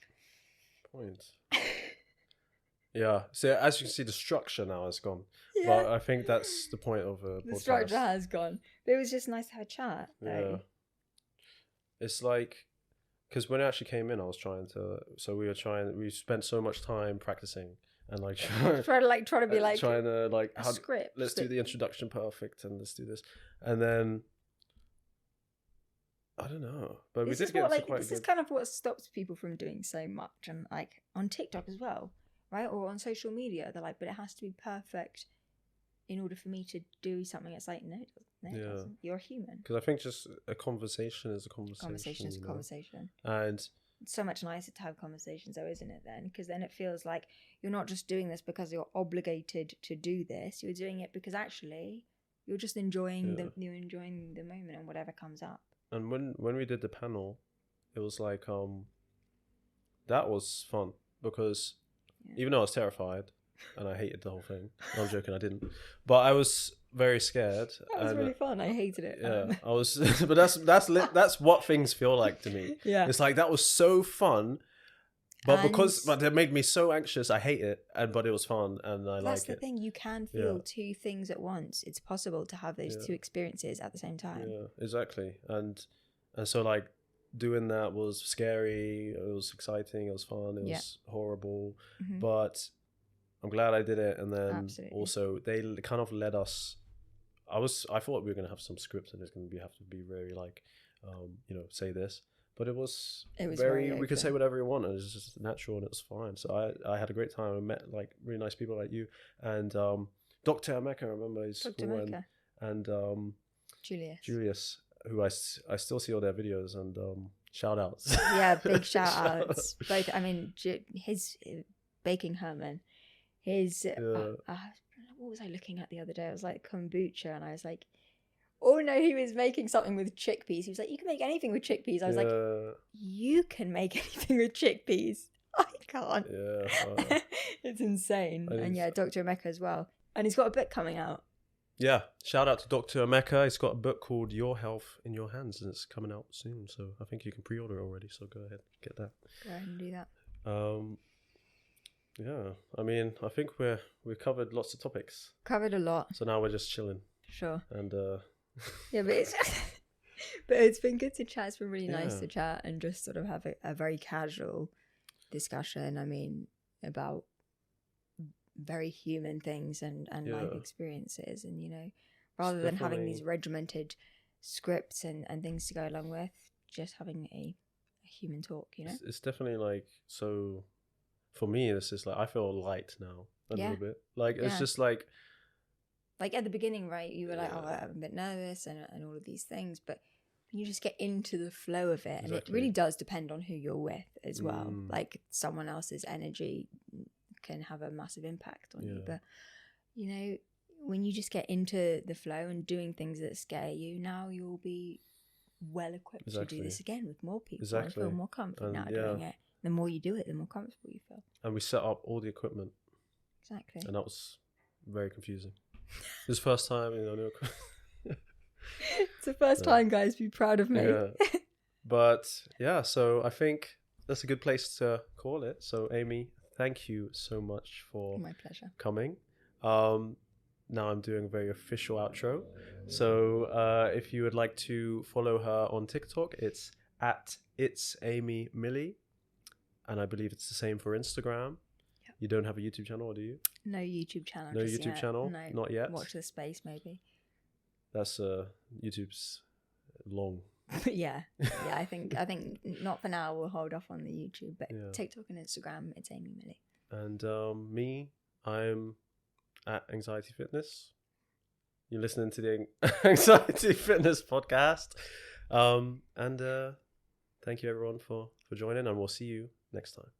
point. Yeah, so as you can see, the structure now has gone. Yeah. But I think that's the point of a podcast. The structure has gone. But it was just nice to have a chat. Though. Yeah. It's like, because when I actually came in, we spent so much time practicing and like trying to be like trying to like a script. Let's do the introduction perfect and let's do this. And then I don't know, but this is kind of what stops people from doing so much, and like on TikTok as well. Right, or on social media, they're like, but it has to be perfect in order for me to do something. It's like, no, it doesn't. You're a human. Because I think just a conversation is a conversation. Conversation is a conversation. And it's so much nicer to have conversations, though, isn't it? Then, because then it feels like you're not just doing this because you're obligated to do this. You're doing it because actually you're just enjoying the moment and whatever comes up. And when we did the panel, it was like that was fun because. Even though I was terrified and I hated the whole thing. No, I'm joking, I didn't. But I was very scared. That was really fun. I hated it. Yeah, I was. But that's what things feel like to me. Yeah, it's like that was so fun, but it made me so anxious. I hate it, but it was fun and I like it. That's the thing. You can feel two things at once. It's possible to have those two experiences at the same time. Yeah, exactly. And so like. Doing that was scary, it was exciting, it was fun, it was horrible, but I'm glad I did it. And then also they kind of led us. I thought we were going to have some script and it's going to have to be very like say this, but it was very we could say whatever we want and it was just natural and it was fine. So I had a great time. I met like really nice people like you and Dr. Emeka, I remember his school, and Julius, who I still see all their videos and shout outs. Yeah, big shout outs. Both, I mean, his Baking Herman, his what was I looking at the other day? I was like kombucha, and I was like, Oh no, he was making something with chickpeas. He was like, you can make anything with chickpeas. I was like, you can make anything with chickpeas. I can't. Yeah. It's insane. I And think yeah, Dr. Emeka as well. And he's got a book coming out. Yeah, shout out to Dr. Emeka. He's got a book called Your Health in Your Hands, and it's coming out soon. So I think you can pre-order it already. So go ahead, get that. Go ahead and do that. Yeah, I mean, I think we've covered lots of topics. Covered a lot. So now we're just chilling. Sure. And yeah, but it's been good to chat. It's been really nice Yeah. to chat and just sort of have a very casual discussion. I mean, about very human things and life Yeah. experiences, and you know, rather than having these definitely- regimented scripts and things to go along with, just having a human talk, you know. it's definitely like, so for me, this is like, I feel light now a Yeah. little bit. Like it's Yeah. just like, Like at the beginning, right? You were like, Yeah. oh, I'm a bit nervous and all of these things, but you just get into the flow of it, and it Exactly. really does depend on who you're with as well. Mm. Like someone else's energy can have a massive impact on you, Yeah. but you know, when you just get into the flow and doing things that scare you, now you'll be well equipped to Exactly. do this again with more people and Exactly. feel more confident And now yeah. doing it. The more you do it, the more comfortable you feel. and we set up all the equipment, Exactly. and that was very confusing. This first time, you know, new equipment. It's the first Yeah. time, guys. Be proud of me. Yeah. But yeah, so I think that's a good place to call it. So Amy, thank you so much for My pleasure. coming. Now I'm doing a very official outro. So if you would like to follow her on TikTok, it's at It's Amy Millie, and I believe it's the same for Instagram. Yep. You don't have a YouTube channel, or do you? No YouTube channel. No just YouTube yet. channel? No. Not yet. Watch the space, maybe. That's YouTube's long. yeah. I think not for now. We'll hold off on the YouTube, but Yeah. TikTok and Instagram, it's Amy Millie. And me, I'm at Anxiety Fitness. You're listening to the Anxiety Fitness podcast. And thank you everyone for joining, and we'll see you next time.